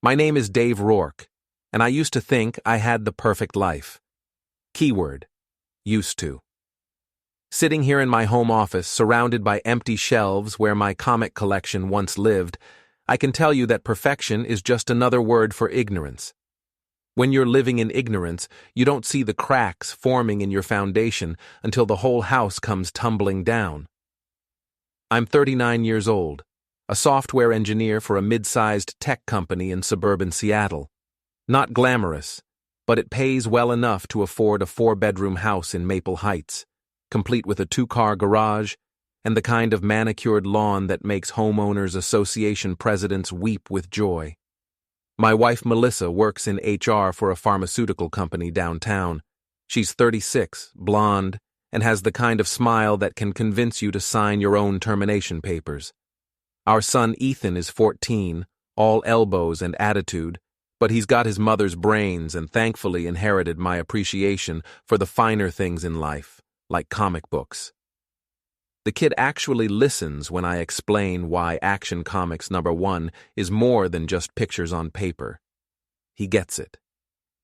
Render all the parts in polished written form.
My name is Dave Rourke, and I used to think I had the perfect life. Keyword: used to. Sitting here in my home office, surrounded by empty shelves where my comic collection once lived, I can tell you that perfection is just another word for ignorance. When you're living in ignorance, you don't see the cracks forming in your foundation until the whole house comes tumbling down. I'm 39 years old, a software engineer for a mid-sized tech company in suburban Seattle. Not glamorous, but it pays well enough to afford a 4-bedroom house in Maple Heights, complete with a 2-car garage and the kind of manicured lawn that makes homeowners association presidents weep with joy. My wife Melissa works in HR for a pharmaceutical company downtown. She's 36, blonde, and has the kind of smile that can convince you to sign your own termination papers. Our son Ethan is 14, all elbows and attitude, but he's got his mother's brains and thankfully inherited my appreciation for the finer things in life, like comic books. The kid actually listens when I explain why Action Comics #1 is more than just pictures on paper. He gets it.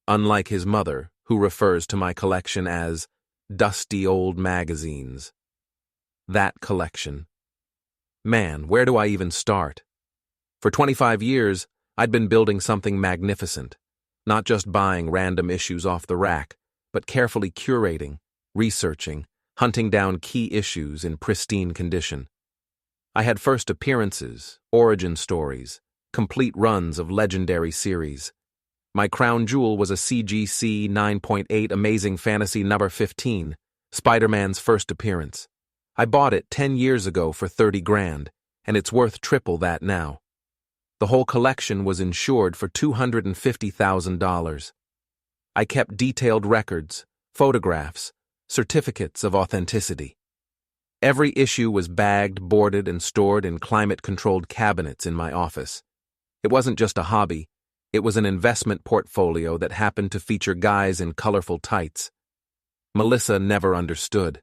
Unlike his mother, who refers to my collection as dusty old magazines. That collection. Man, where do I even start? For 25 years, I'd been building something magnificent, not just buying random issues off the rack, but carefully curating, researching, hunting down key issues in pristine condition. I had first appearances, origin stories, complete runs of legendary series. My crown jewel was a CGC 9.8 Amazing Fantasy #15, Spider-Man's first appearance. I bought it 10 years ago for $30,000, and it's worth triple that now. The whole collection was insured for $250,000. I kept detailed records, photographs, certificates of authenticity. Every issue was bagged, boarded, and stored in climate-controlled cabinets in my office. It wasn't just a hobby, it was an investment portfolio that happened to feature guys in colorful tights. Melissa never understood.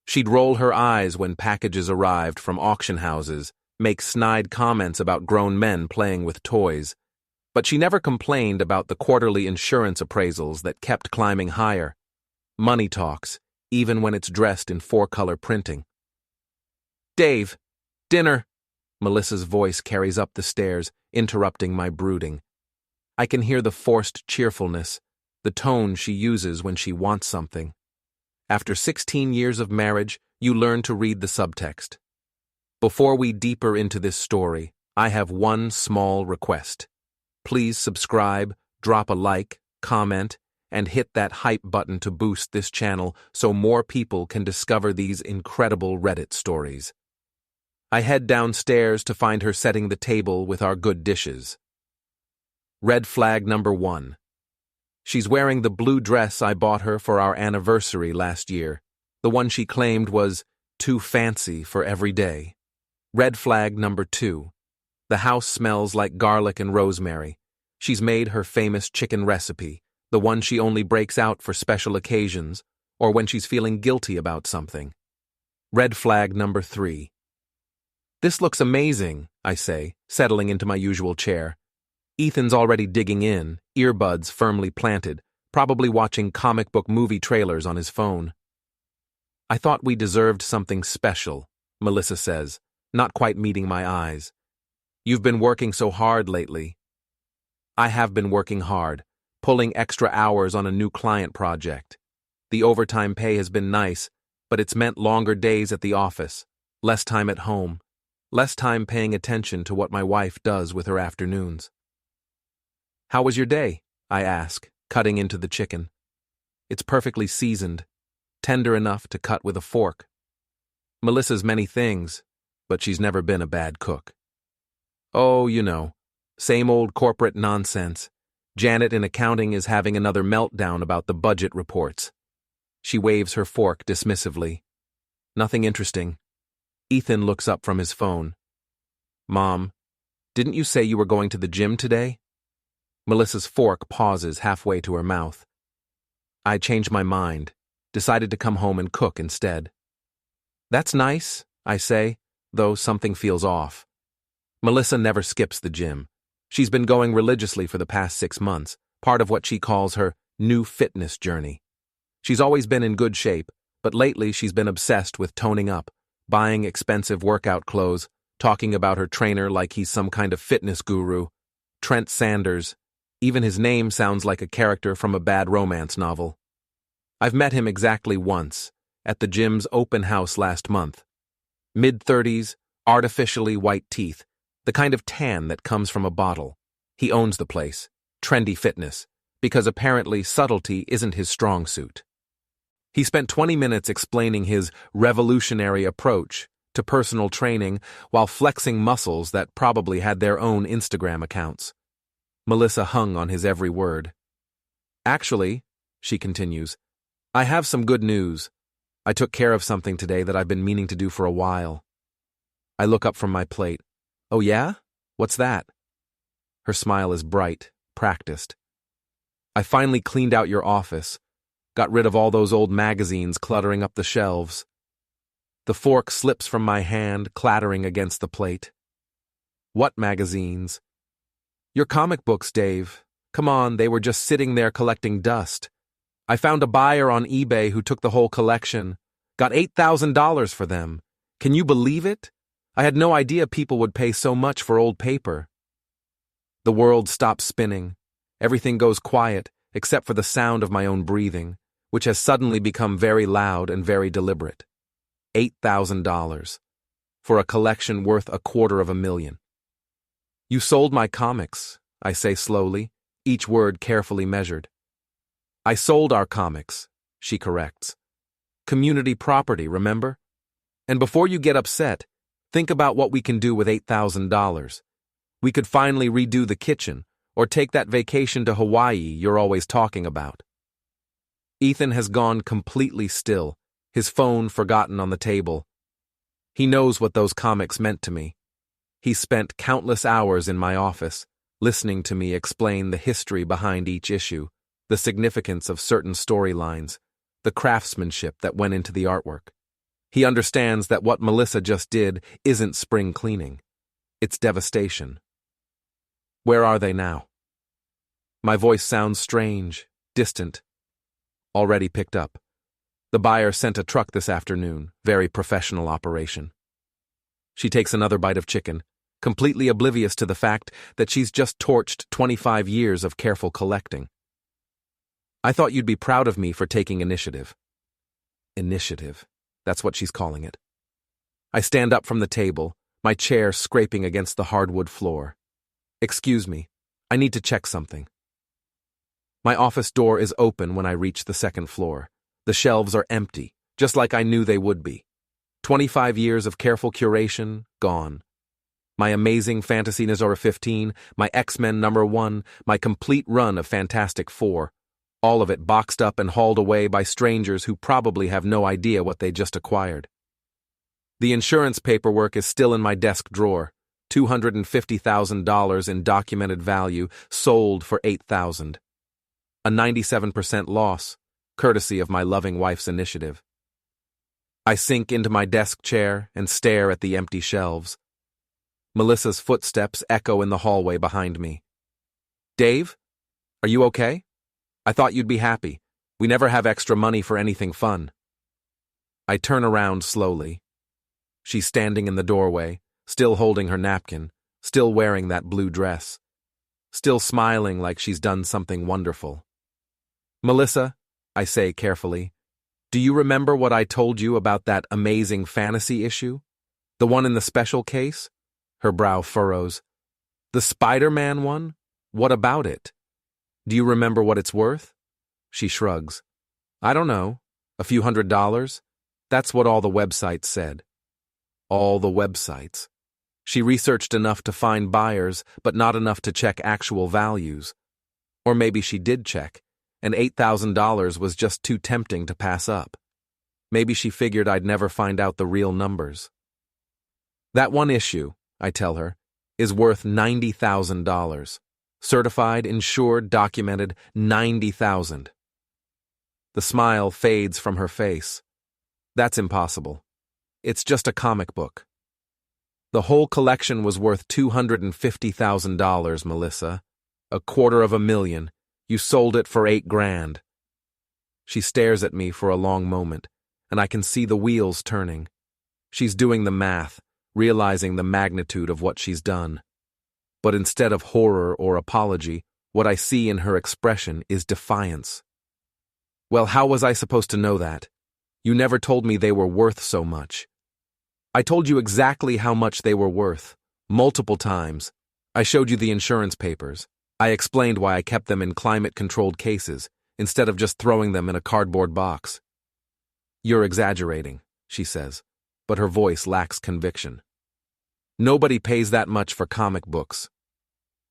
She'd roll her eyes when packages arrived from auction houses, make snide comments about grown men playing with toys, but she never complained about the quarterly insurance appraisals that kept climbing higher. Money talks, even when it's dressed in 4-color printing. "Dave, dinner!" Melissa's voice carries up the stairs, interrupting my brooding. I can hear the forced cheerfulness, the tone she uses when she wants something. After 16 years of marriage, you learn to read the subtext. Before we deeper into this story, I have one small request. Please subscribe, drop a like, comment, and hit that hype button to boost this channel so more people can discover these incredible Reddit stories. I head downstairs to find her setting the table with our good dishes. Red flag #1. She's wearing the blue dress I bought her for our anniversary last year, the one she claimed was too fancy for every day. Red flag #2. The house smells like garlic and rosemary. She's made her famous chicken recipe, the one she only breaks out for special occasions or when she's feeling guilty about something. Red flag #3. "This looks amazing," I say, settling into my usual chair. Ethan's already digging in, earbuds firmly planted, probably watching comic book movie trailers on his phone. "I thought we deserved something special," Melissa says, not quite meeting my eyes. "You've been working so hard lately." I have been working hard, pulling extra hours on a new client project. The overtime pay has been nice, but it's meant longer days at the office, less time at home, less time paying attention to what my wife does with her afternoons. "How was your day?" I ask, cutting into the chicken. It's perfectly seasoned, tender enough to cut with a fork. Melissa's many things, but she's never been a bad cook. "Oh, you know, same old corporate nonsense. Janet in accounting is having another meltdown about the budget reports." She waves her fork dismissively. "Nothing interesting." Ethan looks up from his phone. "Mom, didn't you say you were going to the gym today?" Melissa's fork pauses halfway to her mouth. I changed my mind, decided to come home and cook instead. "That's nice," I say, though something feels off. Melissa never skips the gym. She's been going religiously for the past 6 months, part of what she calls her new fitness journey. She's always been in good shape, but lately she's been obsessed with toning up, buying expensive workout clothes, talking about her trainer like he's some kind of fitness guru. Trent Sanders. Even his name sounds like a character from a bad romance novel. I've met him exactly once, at the gym's open house last month. Mid-30s, artificially white teeth, the kind of tan that comes from a bottle. He owns the place, Trendy Fitness, because apparently subtlety isn't his strong suit. He spent 20 minutes explaining his revolutionary approach to personal training while flexing muscles that probably had their own Instagram accounts. Melissa hung on his every word. Actually, she continues, I have some good news. I took care of something today that I've been meaning to do for a while. I look up from my plate. Oh yeah? What's that? Her smile is bright, practiced. I finally cleaned out your office, got rid of all those old magazines cluttering up the shelves. The fork slips from my hand, clattering against the plate. What magazines? Your comic books, Dave. Come on, they were just sitting there collecting dust. I found a buyer on eBay who took the whole collection. Got $8,000 for them. Can you believe it? I had no idea people would pay so much for old paper. The world stops spinning. Everything goes quiet, except for the sound of my own breathing, which has suddenly become very loud and very deliberate. $8,000. For a collection worth $250,000. You sold my comics, I say slowly, each word carefully measured. I sold our comics, she corrects. Community property, remember? And before you get upset, think about what we can do with $8,000. We could finally redo the kitchen, or take that vacation to Hawaii you're always talking about. Ethan has gone completely still, his phone forgotten on the table. He knows what those comics meant to me. He spent countless hours in my office, listening to me explain the history behind each issue, the significance of certain storylines, the craftsmanship that went into the artwork. He understands that what Melissa just did isn't spring cleaning. It's devastation. Where are they now? My voice sounds strange, distant. Already picked up. The buyer sent a truck this afternoon, very professional operation. She takes another bite of chicken, completely oblivious to the fact that she's just torched 25 years of careful collecting. I thought you'd be proud of me for taking initiative. Initiative, that's what she's calling it. I stand up from the table, my chair scraping against the hardwood floor. Excuse me, I need to check something. My office door is open when I reach the second floor. The shelves are empty, just like I knew they would be. 25 years of careful curation, gone. My amazing Fantasy Nizora 15, my X-Men #1, my complete run of Fantastic Four, all of it boxed up and hauled away by strangers who probably have no idea what they just acquired. The insurance paperwork is still in my desk drawer. $250,000 in documented value, sold for $8,000. A 97% loss, courtesy of my loving wife's initiative. I sink into my desk chair and stare at the empty shelves. Melissa's footsteps echo in the hallway behind me. Dave? Are you okay? I thought you'd be happy. We never have extra money for anything fun. I turn around slowly. She's standing in the doorway, still holding her napkin, still wearing that blue dress, still smiling like she's done something wonderful. Melissa, I say carefully, do you remember what I told you about that amazing fantasy issue? The one in the special case? Her brow furrows. The Spider-Man one? What about it? Do you remember what it's worth? She shrugs. I don't know. A few $100s? That's what all the websites said. All the websites. She researched enough to find buyers, but not enough to check actual values. Or maybe she did check, and $8,000 was just too tempting to pass up. Maybe she figured I'd never find out the real numbers. That one issue, I tell her, is worth $90,000. Certified, insured, documented, $90,000. The smile fades from her face. That's impossible. It's just a comic book. The whole collection was worth $250,000, Melissa. $250,000. You sold it for $8,000. She stares at me for a long moment, and I can see the wheels turning. She's doing the math, realizing the magnitude of what she's done. But instead of horror or apology, what I see in her expression is defiance. Well, how was I supposed to know that? You never told me they were worth so much. I told you exactly how much they were worth, multiple times. I showed you the insurance papers. I explained why I kept them in climate-controlled cases, instead of just throwing them in a cardboard box. You're exaggerating, she says, but her voice lacks conviction. Nobody pays that much for comic books.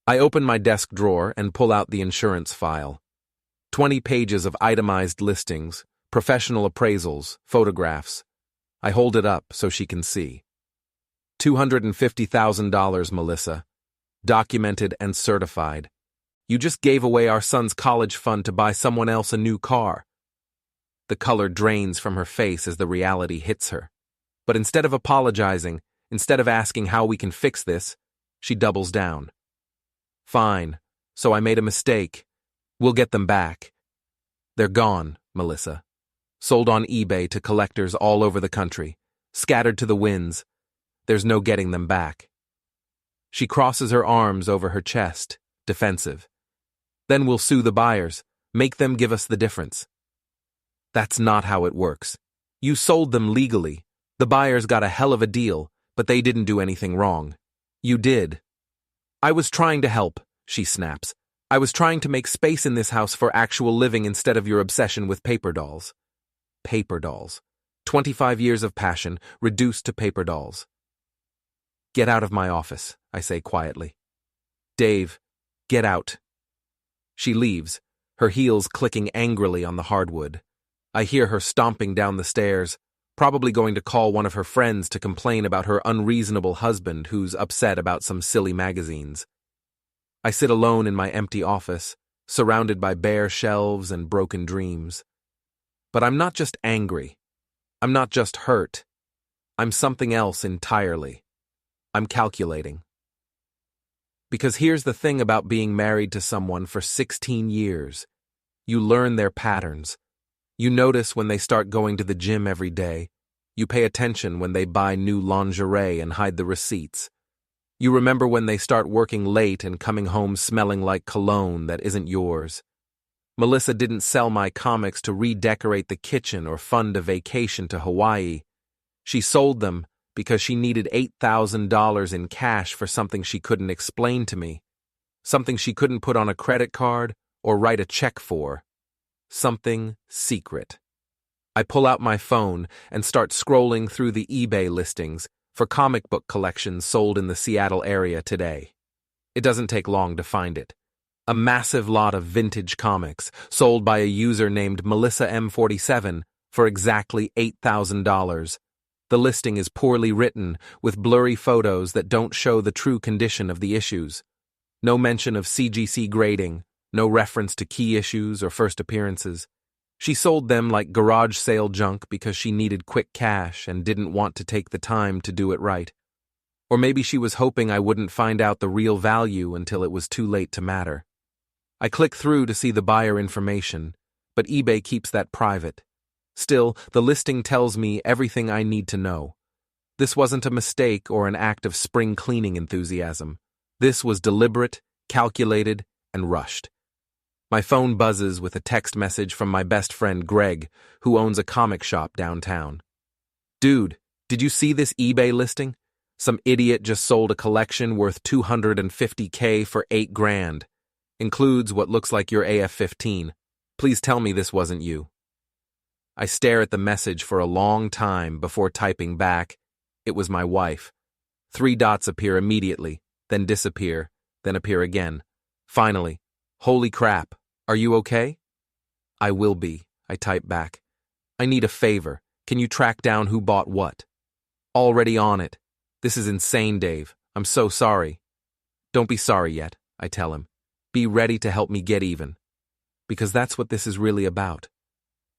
I open my desk drawer and pull out the insurance file. 20 pages of itemized listings, professional appraisals, photographs. I hold it up so she can see. $250,000, Melissa. Documented and certified. You just gave away our son's college fund to buy someone else a new car. The color drains from her face as the reality hits her. But instead of apologizing, instead of asking how we can fix this, she doubles down. Fine, so I made a mistake. We'll get them back. They're gone, Melissa. Sold on eBay to collectors all over the country, scattered to the winds. There's no getting them back. She crosses her arms over her chest, defensive. Then we'll sue the buyers, make them give us the difference. That's not how it works. You sold them legally. The buyers got a hell of a deal, but they didn't do anything wrong. You did. I was trying to help, she snaps. I was trying to make space in this house for actual living instead of your obsession with paper dolls. Paper dolls. 25 years of passion, reduced to paper dolls. Get out of my office, I say quietly. Dave, get out. She leaves, her heels clicking angrily on the hardwood. I hear her stomping down the stairs, probably going to call one of her friends to complain about her unreasonable husband who's upset about some silly magazines. I sit alone in my empty office, surrounded by bare shelves and broken dreams. But I'm not just angry. I'm not just hurt. I'm something else entirely. I'm calculating. Because here's the thing about being married to someone for 16 years. You learn their patterns. You notice when they start going to the gym every day. You pay attention when they buy new lingerie and hide the receipts. You remember when they start working late and coming home smelling like cologne that isn't yours. Melissa didn't sell my comics to redecorate the kitchen or fund a vacation to Hawaii. She sold them because she needed $8,000 in cash for something she couldn't explain to me, something she couldn't put on a credit card or write a check for, something secret. I pull out my phone and start scrolling through the eBay listings for comic book collections sold in the Seattle area today. It doesn't take long to find it. A massive lot of vintage comics sold by a user named Melissa M47 for exactly $8,000. The listing is poorly written, with blurry photos that don't show the true condition of the issues. No mention of CGC grading, no reference to key issues or first appearances. She sold them like garage sale junk because she needed quick cash and didn't want to take the time to do it right. Or maybe she was hoping I wouldn't find out the real value until it was too late to matter. I click through to see the buyer information, but eBay keeps that private. Still, the listing tells me everything I need to know. This wasn't a mistake or an act of spring cleaning enthusiasm. This was deliberate, calculated, and rushed. My phone buzzes with a text message from my best friend Greg, who owns a comic shop downtown. Dude, did you see this eBay listing? Some idiot just sold a collection worth $250K for $8,000. Includes what looks like your AF-15. Please tell me this wasn't you. I stare at the message for a long time before typing back. It was my wife. 3 dots appear immediately, then disappear, then appear again. Finally, holy crap, are you okay? I will be, I type back. I need a favor. Can you track down who bought what? Already on it. This is insane, Dave. I'm so sorry. Don't be sorry yet, I tell him. Be ready to help me get even. Because that's what this is really about.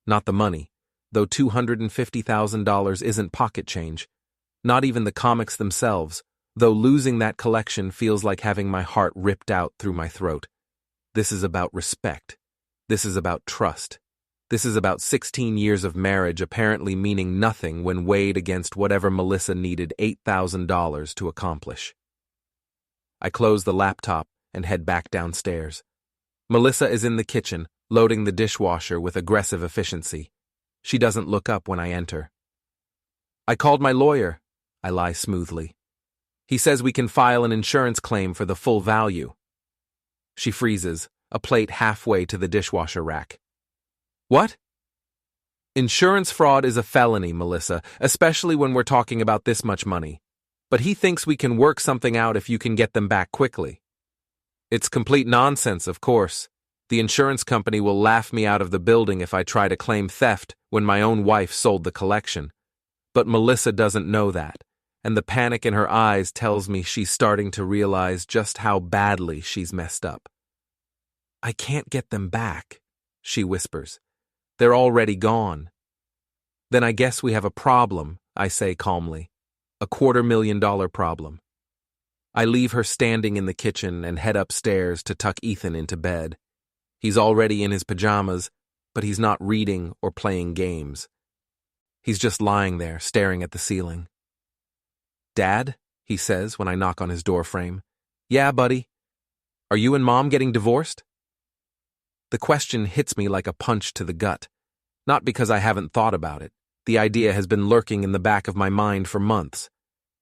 Not the money, though $250,000 isn't pocket change. Not even the comics themselves, though losing that collection feels like having my heart ripped out through my throat. This is about respect. This is about trust. This is about 16 years of marriage apparently meaning nothing when weighed against whatever Melissa needed $8,000 to accomplish. I close the laptop and head back downstairs. Melissa is in the kitchen, loading the dishwasher with aggressive efficiency. She doesn't look up when I enter. I called my lawyer, I lie smoothly. He says we can file an insurance claim for the full value. She freezes, a plate halfway to the dishwasher rack. What? Insurance fraud is a felony, Melissa, especially when we're talking about this much money. But he thinks we can work something out if you can get them back quickly. It's complete nonsense, of course. The insurance company will laugh me out of the building if I try to claim theft when my own wife sold the collection. But Melissa doesn't know that, and the panic in her eyes tells me she's starting to realize just how badly she's messed up. I can't get them back, she whispers. They're already gone. Then I guess we have a problem, I say calmly. A $250,000 problem. I leave her standing in the kitchen and head upstairs to tuck Ethan into bed. He's already in his pajamas, but he's not reading or playing games. He's just lying there, staring at the ceiling. "Dad?" he says when I knock on his doorframe. "Yeah, buddy. Are you and Mom getting divorced?" The question hits me like a punch to the gut. Not because I haven't thought about it. The idea has been lurking in the back of my mind for months.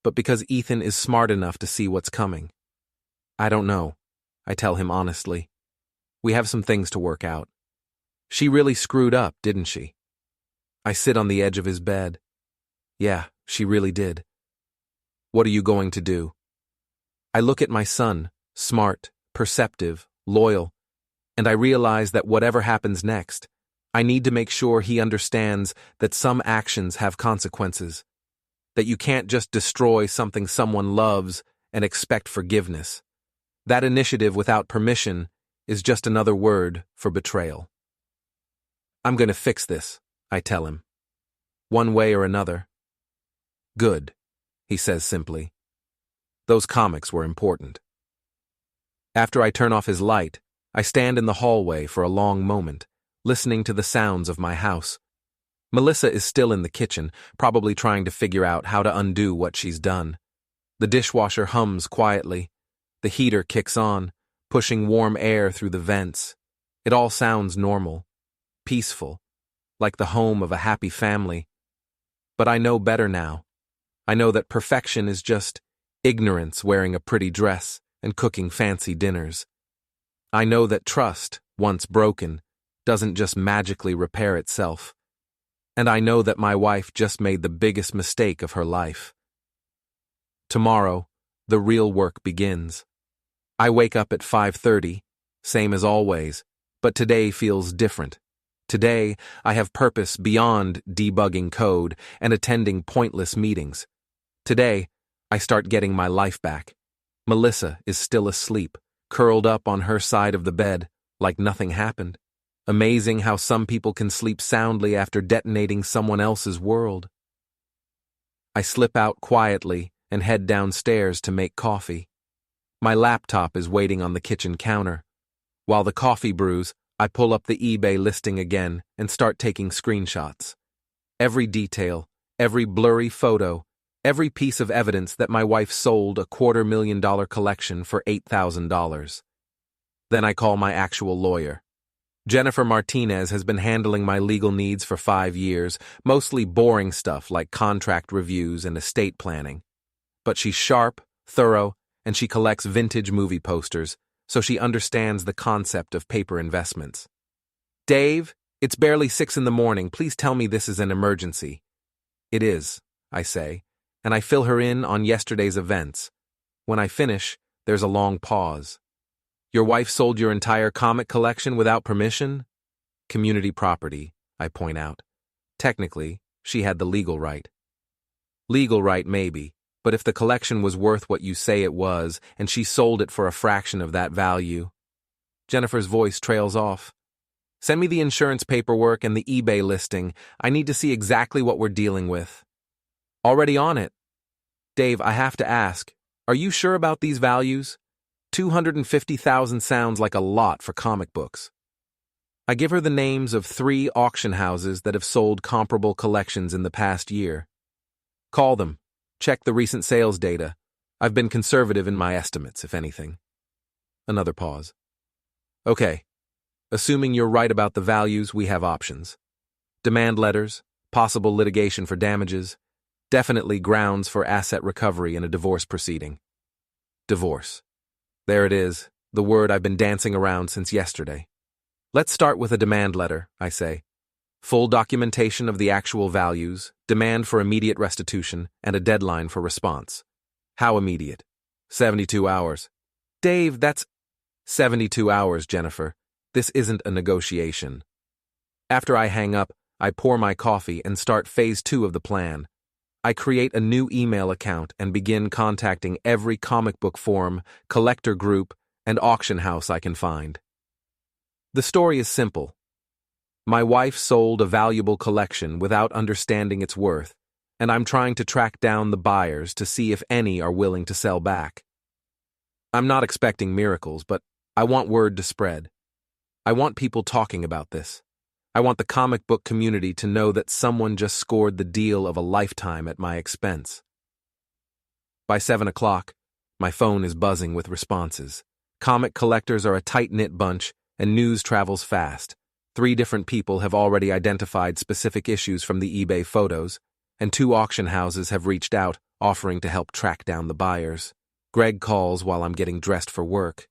But because Ethan is smart enough to see what's coming. I don't know, I tell him honestly. We have some things to work out. She really screwed up, didn't she? I sit on the edge of his bed. Yeah, she really did. What are you going to do? I look at my son, smart, perceptive, loyal, and I realize that whatever happens next, I need to make sure he understands that some actions have consequences. That you can't just destroy something someone loves and expect forgiveness. That initiative without permission is just another word for betrayal. I'm going to fix this, I tell him. One way or another. Good, he says simply. Those comics were important. After I turn off his light, I stand in the hallway for a long moment, listening to the sounds of my house. Melissa is still in the kitchen, probably trying to figure out how to undo what she's done. The dishwasher hums quietly. The heater kicks on, pushing warm air through the vents. It all sounds normal, peaceful, like the home of a happy family. But I know better now. I know that perfection is just ignorance wearing a pretty dress and cooking fancy dinners. I know that trust, once broken, doesn't just magically repair itself. And I know that my wife just made the biggest mistake of her life. Tomorrow, the real work begins. I wake up at 5:30, same as always, but today feels different. Today, I have purpose beyond debugging code and attending pointless meetings. Today, I start getting my life back. Melissa is still asleep, curled up on her side of the bed, like nothing happened. Amazing how some people can sleep soundly after detonating someone else's world. I slip out quietly and head downstairs to make coffee. My laptop is waiting on the kitchen counter. While the coffee brews, I pull up the eBay listing again and start taking screenshots. Every detail, every blurry photo, every piece of evidence that my wife sold a $250,000 collection for $8,000. Then I call my actual lawyer. Jennifer Martinez has been handling my legal needs for 5 years, mostly boring stuff like contract reviews and estate planning. But she's sharp, thorough, and she collects vintage movie posters, so she understands the concept of paper investments. "Dave, it's barely 6 in the morning. Please tell me this is an emergency." "It is," I say, and I fill her in on yesterday's events. When I finish, there's a long pause. "Your wife sold your entire comic collection without permission?" "Community property," I point out. Technically, she had the legal right. "Legal right, maybe, but if the collection was worth what you say it was, and she sold it for a fraction of that value..." Jennifer's voice trails off. "Send me the insurance paperwork and the eBay listing. I need to see exactly what we're dealing with." "Already on it." "Dave, I have to ask, Are you sure about these values? 250,000 sounds like a lot for comic books. I give her the names of 3 auction houses that have sold comparable collections in the past year. Call them. Check the recent sales data. I've been conservative in my estimates, if anything. Another pause. Okay. Assuming you're right about the values, we have options. Demand letters, possible litigation for damages, definitely grounds for asset recovery in a divorce proceeding. Divorce. There it is, the word I've been dancing around since yesterday. Let's start with a demand letter, I say. Full documentation of the actual values, demand for immediate restitution, and a deadline for response. How immediate? 72 hours. Dave, that's 72 hours, Jennifer. This isn't a negotiation. After I hang up, I pour my coffee and start phase 2 of the plan. I create a new email account and begin contacting every comic book forum, collector group, and auction house I can find. The story is simple. My wife sold a valuable collection without understanding its worth, and I'm trying to track down the buyers to see if any are willing to sell back. I'm not expecting miracles, but I want word to spread. I want people talking about this. I want the comic book community to know that someone just scored the deal of a lifetime at my expense. By 7 o'clock, my phone is buzzing with responses. Comic collectors are a tight-knit bunch, and news travels fast. 3 different people have already identified specific issues from the eBay photos, and 2 auction houses have reached out, offering to help track down the buyers. Greg calls while I'm getting dressed for work.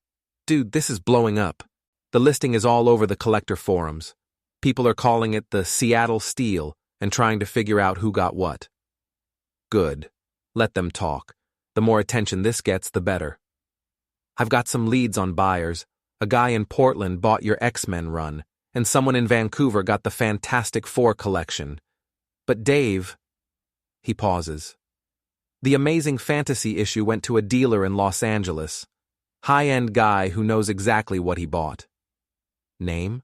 Dude, this is blowing up. The listing is all over the collector forums. People are calling it the Seattle Steal and trying to figure out who got what. Good. Let them talk. The more attention this gets, the better. I've got some leads on buyers. A guy in Portland bought your X-Men run, and someone in Vancouver got the Fantastic Four collection. But Dave... He pauses. The Amazing Fantasy issue went to a dealer in Los Angeles. High-end guy who knows exactly what he bought. Name?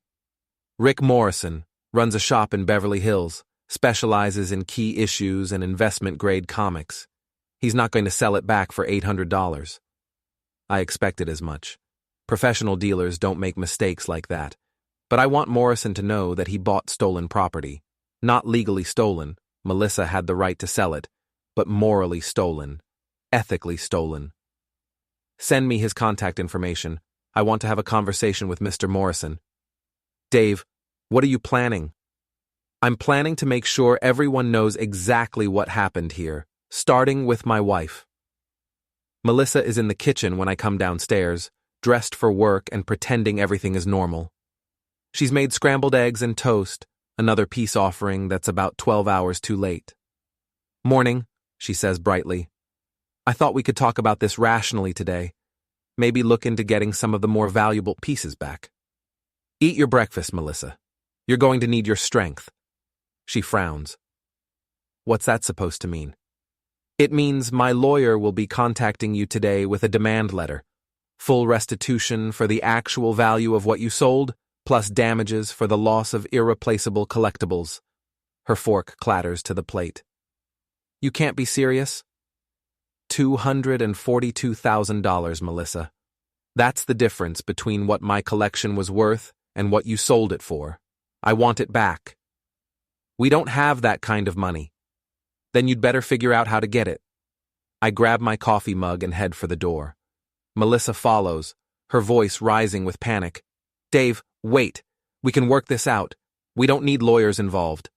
Rick Morrison, runs a shop in Beverly Hills, specializes in key issues and investment-grade comics. He's not going to sell it back for $800. I expected as much. Professional dealers don't make mistakes like that. But I want Morrison to know that he bought stolen property. Not legally stolen. Melissa had the right to sell it. But morally stolen. Ethically stolen. Send me his contact information. I want to have a conversation with Mr. Morrison. Dave, what are you planning? I'm planning to make sure everyone knows exactly what happened here, starting with my wife. Melissa is in the kitchen when I come downstairs, dressed for work and pretending everything is normal. She's made scrambled eggs and toast, another peace offering that's about 12 hours too late. Morning, she says brightly. I thought we could talk about this rationally today. Maybe look into getting some of the more valuable pieces back. Eat your breakfast, Melissa. You're going to need your strength. She frowns. What's that supposed to mean? It means my lawyer will be contacting you today with a demand letter. Full restitution for the actual value of what you sold, plus damages for the loss of irreplaceable collectibles. Her fork clatters to the plate. You can't be serious? $242,000, Melissa. That's the difference between what my collection was worth and what you sold it for. I want it back. We don't have that kind of money. Then you'd better figure out how to get it. I grab my coffee mug and head for the door. Melissa follows, her voice rising with panic. Dave, wait. We can work this out. We don't need lawyers involved.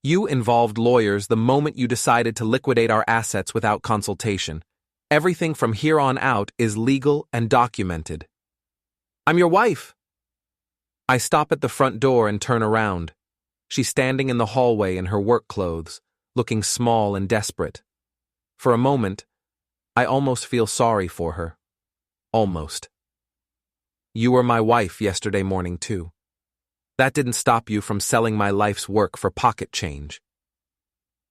You involved lawyers the moment you decided to liquidate our assets without consultation. Everything from here on out is legal and documented. I'm your wife. I stop at the front door and turn around. She's standing in the hallway in her work clothes, looking small and desperate. For a moment, I almost feel sorry for her. Almost. You were my wife yesterday morning, too. That didn't stop you from selling my life's work for pocket change.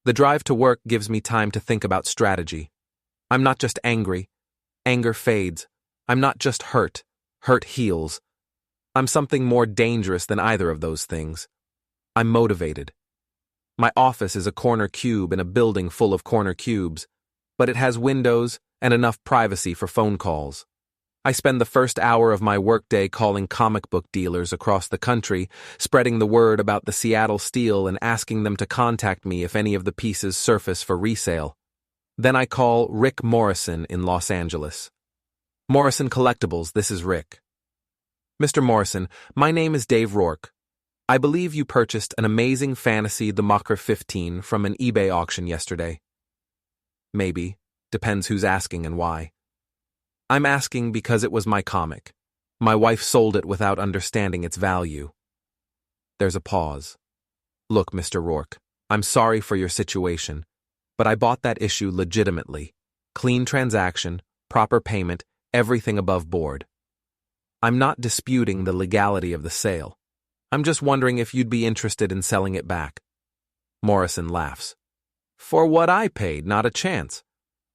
The drive to work gives me time to think about strategy. I'm not just angry. Anger fades. I'm not just hurt. Hurt heals. I'm something more dangerous than either of those things. I'm motivated. My office is a corner cube in a building full of corner cubes. but it has windows and enough privacy for phone calls. I spend the first hour of my workday calling comic book dealers across the country, spreading the word about the Seattle Steel and asking them to contact me if any of the pieces surface for resale. Then I call Rick Morrison in Los Angeles. Morrison Collectibles, this is Rick. Mr. Morrison, my name is Dave Rourke. I believe you purchased an amazing fantasy The Mocker 15 from an eBay auction yesterday. Maybe. Depends who's asking and why. I'm asking because it was my comic. My wife sold it without understanding its value. There's a pause. Look, Mr. Rourke, I'm sorry for your situation, but I bought that issue legitimately. Clean transaction, proper payment, everything above board. I'm not disputing the legality of the sale. I'm just wondering if you'd be interested in selling it back. Morrison laughs. For what I paid, not a chance.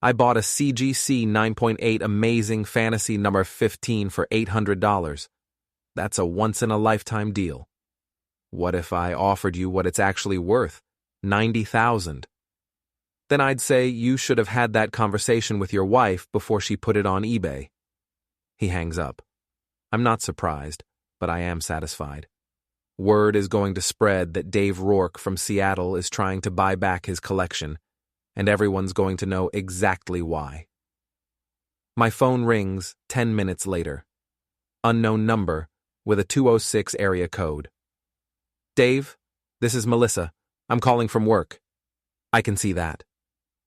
I bought a CGC 9.8 amazing fantasy number 15 for $800. That's a once-in-a-lifetime deal. What if I offered you what it's actually worth, $90,000? Then I'd say you should have had that conversation with your wife before she put it on eBay. He hangs up. I'm not surprised, but I am satisfied. Word is going to spread that Dave Rourke from Seattle is trying to buy back his collection, and everyone's going to know exactly why. My phone rings 10 minutes later. Unknown number with a 206 area code. Dave, this is Melissa. I'm calling from work. I can see that.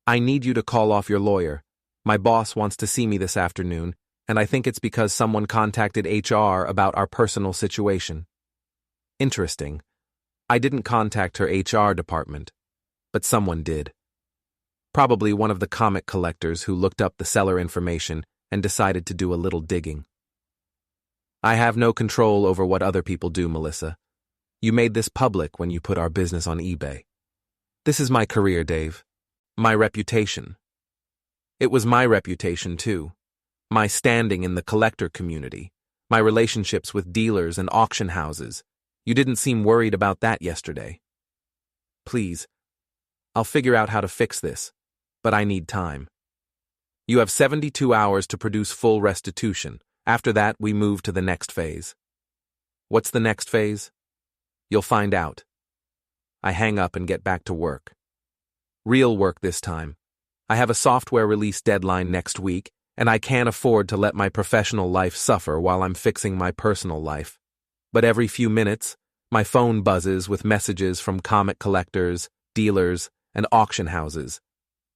I need you to call off your lawyer. My boss wants to see me this afternoon, and I think it's because someone contacted HR about our personal situation. Interesting. I didn't contact her HR department, but someone did. Probably one of the comic collectors who looked up the seller information and decided to do a little digging. I have no control over what other people do, Melissa. You made this public when you put our business on eBay. This is my career, Dave. My reputation. It was my reputation, too. My standing in the collector community. My relationships with dealers and auction houses. You didn't seem worried about that yesterday. Please, I'll figure out how to fix this, but I need time. You have 72 hours to produce full restitution. After that, we move to the next phase. What's the next phase? You'll find out. I hang up and get back to work. Real work this time. I have a software release deadline next week, and I can't afford to let my professional life suffer while I'm fixing my personal life. But every few minutes, my phone buzzes with messages from comic collectors, dealers, and auction houses.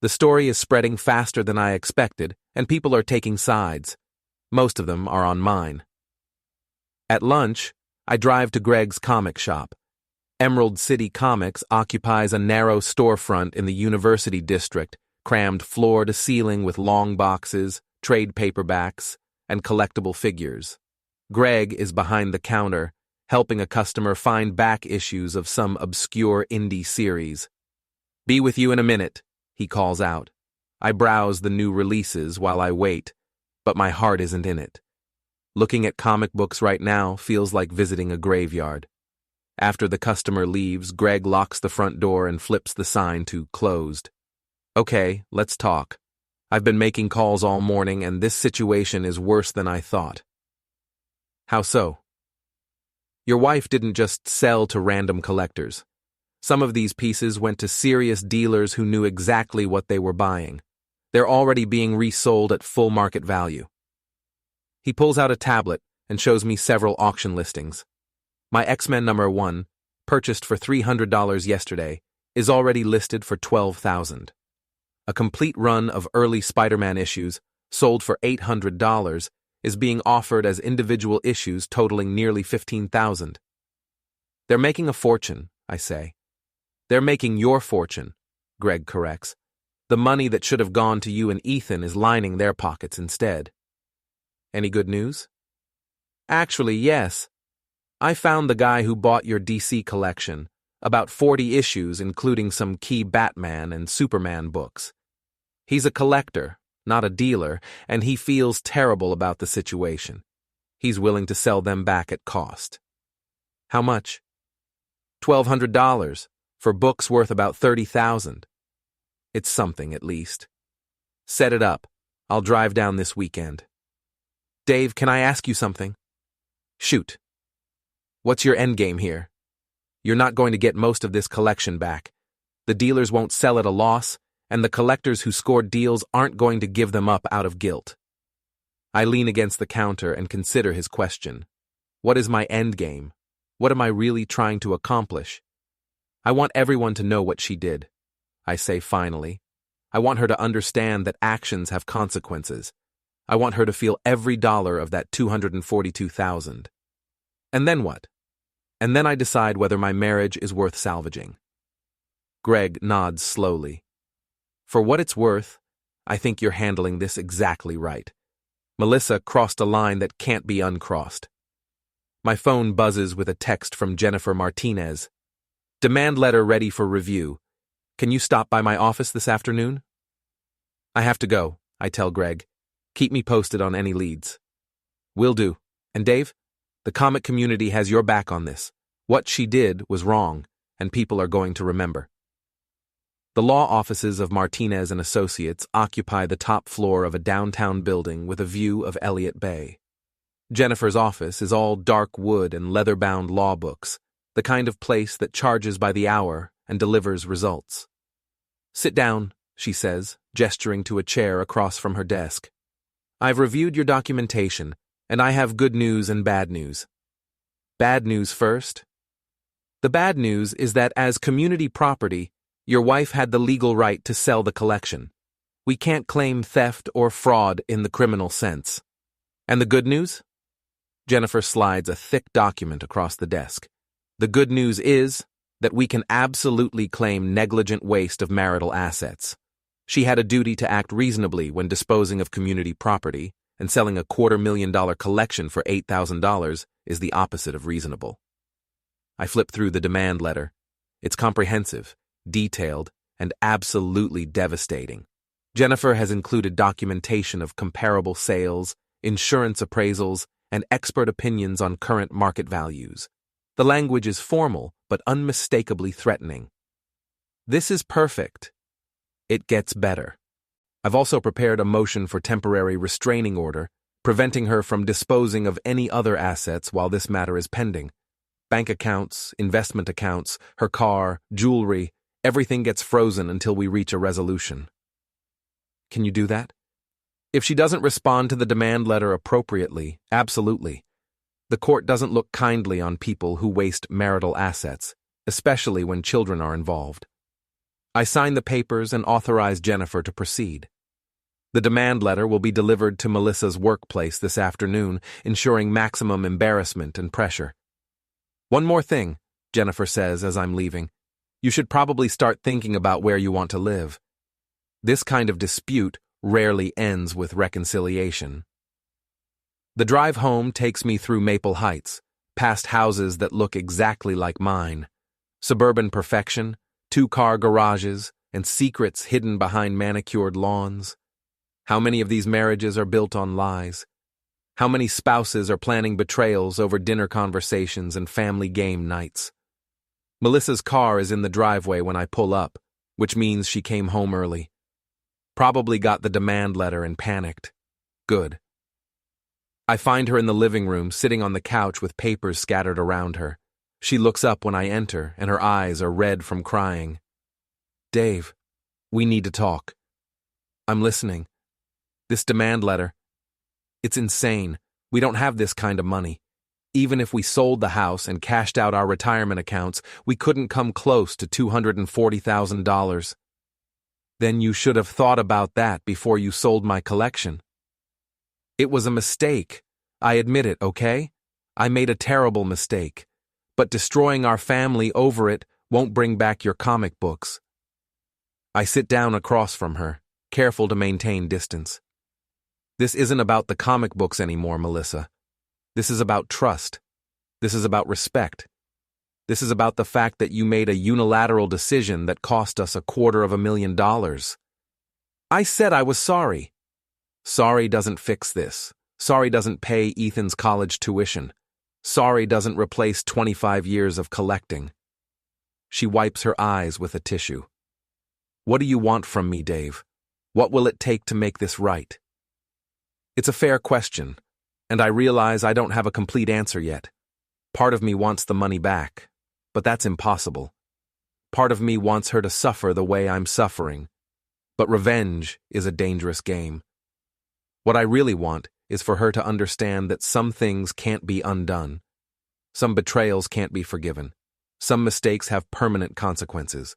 The story is spreading faster than I expected, and people are taking sides. Most of them are on mine. At lunch, I drive to Greg's comic shop. Emerald City Comics occupies a narrow storefront in the University District, crammed floor to ceiling with long boxes, trade paperbacks, and collectible figures. Greg is behind the counter, helping a customer find back issues of some obscure indie series. Be with you in a minute, he calls out. I browse the new releases while I wait, but my heart isn't in it. Looking at comic books right now feels like visiting a graveyard. After the customer leaves, Greg locks the front door and flips the sign to closed. Okay, let's talk. I've been making calls all morning, and this situation is worse than I thought. How so? Your wife didn't just sell to random collectors. Some of these pieces went to serious dealers who knew exactly what they were buying. They're already being resold at full market value. He pulls out a tablet and shows me several auction listings. My X-Men number 1, purchased for $300 yesterday, is already listed for $12,000. A complete run of early Spider-Man issues, sold for $800, is being offered as individual issues totaling nearly $15,000. They're making a fortune, I say. They're making your fortune, Greg corrects. The money that should have gone to you and Ethan is lining their pockets instead. Any good news? Actually, yes. I found the guy who bought your DC collection, about 40 issues including some key Batman and Superman books. He's a collector, not a dealer, and he feels terrible about the situation. He's willing to sell them back at cost. How much? $1,200, for books worth about $30,000. It's something, at least. Set it up. I'll drive down this weekend. Dave, can I ask you something? Shoot. What's your endgame here? You're not going to get most of this collection back. The dealers won't sell at a loss, and the collectors who scored deals aren't going to give them up out of guilt. I lean against the counter and consider his question. What is my endgame? What am I really trying to accomplish? I want everyone to know what she did. I say finally. I want her to understand that actions have consequences. I want her to feel every dollar of that $242,000. And then what? And then I decide whether my marriage is worth salvaging. Greg nods slowly. For what it's worth, I think you're handling this exactly right. Melissa crossed a line that can't be uncrossed. My phone buzzes with a text from Jennifer Martinez. Demand letter ready for review. Can you stop by my office this afternoon? I have to go, I tell Greg. Keep me posted on any leads. Will do. And Dave, the comic community has your back on this. What she did was wrong, and people are going to remember. The law offices of Martinez and Associates occupy the top floor of a downtown building with a view of Elliott Bay. Jennifer's office is all dark wood and leather-bound law books, the kind of place that charges by the hour and delivers results. Sit down, she says, gesturing to a chair across from her desk. I've reviewed your documentation, and I have good news and bad news. Bad news first. The bad news is that as community property, your wife had the legal right to sell the collection. We can't claim theft or fraud in the criminal sense. And the good news? Jennifer slides a thick document across the desk. The good news is that we can absolutely claim negligent waste of marital assets. She had a duty to act reasonably when disposing of community property, and selling a $250,000 collection for $8,000 is the opposite of reasonable. I flip through the demand letter. It's comprehensive, detailed, and absolutely devastating. Jennifer has included documentation of comparable sales, insurance appraisals, and expert opinions on current market values. The language is formal, but unmistakably threatening. This is perfect. It gets better. I've also prepared a motion for temporary restraining order, preventing her from disposing of any other assets while this matter is pending. Bank accounts, investment accounts, her car, jewelry, everything gets frozen until we reach a resolution. Can you do that? If she doesn't respond to the demand letter appropriately, absolutely. The court doesn't look kindly on people who waste marital assets, especially when children are involved. I sign the papers and authorize Jennifer to proceed. The demand letter will be delivered to Melissa's workplace this afternoon, ensuring maximum embarrassment and pressure. One more thing, Jennifer says as I'm leaving. You should probably start thinking about where you want to live. This kind of dispute rarely ends with reconciliation. The drive home takes me through Maple Heights, past houses that look exactly like mine. Suburban perfection, two-car garages, and secrets hidden behind manicured lawns. How many of these marriages are built on lies? How many spouses are planning betrayals over dinner conversations and family game nights? Melissa's car is in the driveway when I pull up, which means she came home early. Probably got the demand letter and panicked. Good. I find her in the living room, sitting on the couch with papers scattered around her. She looks up when I enter, and her eyes are red from crying. Dave, we need to talk. I'm listening. This demand letter. It's insane. We don't have this kind of money. Even if we sold the house and cashed out our retirement accounts, we couldn't come close to $240,000. Then you should have thought about that before you sold my collection. It was a mistake. I admit it, okay? I made a terrible mistake. But destroying our family over it won't bring back your comic books. I sit down across from her, careful to maintain distance. This isn't about the comic books anymore, Melissa. This is about trust. This is about respect. This is about the fact that you made a unilateral decision that cost us $250,000. I said I was sorry. Sorry doesn't fix this. Sorry doesn't pay Ethan's college tuition. Sorry doesn't replace 25 years of collecting. She wipes her eyes with a tissue. What do you want from me, Dave? What will it take to make this right? It's a fair question, and I realize I don't have a complete answer yet. Part of me wants the money back, but that's impossible. Part of me wants her to suffer the way I'm suffering, but revenge is a dangerous game. What I really want is for her to understand that some things can't be undone. Some betrayals can't be forgiven. Some mistakes have permanent consequences.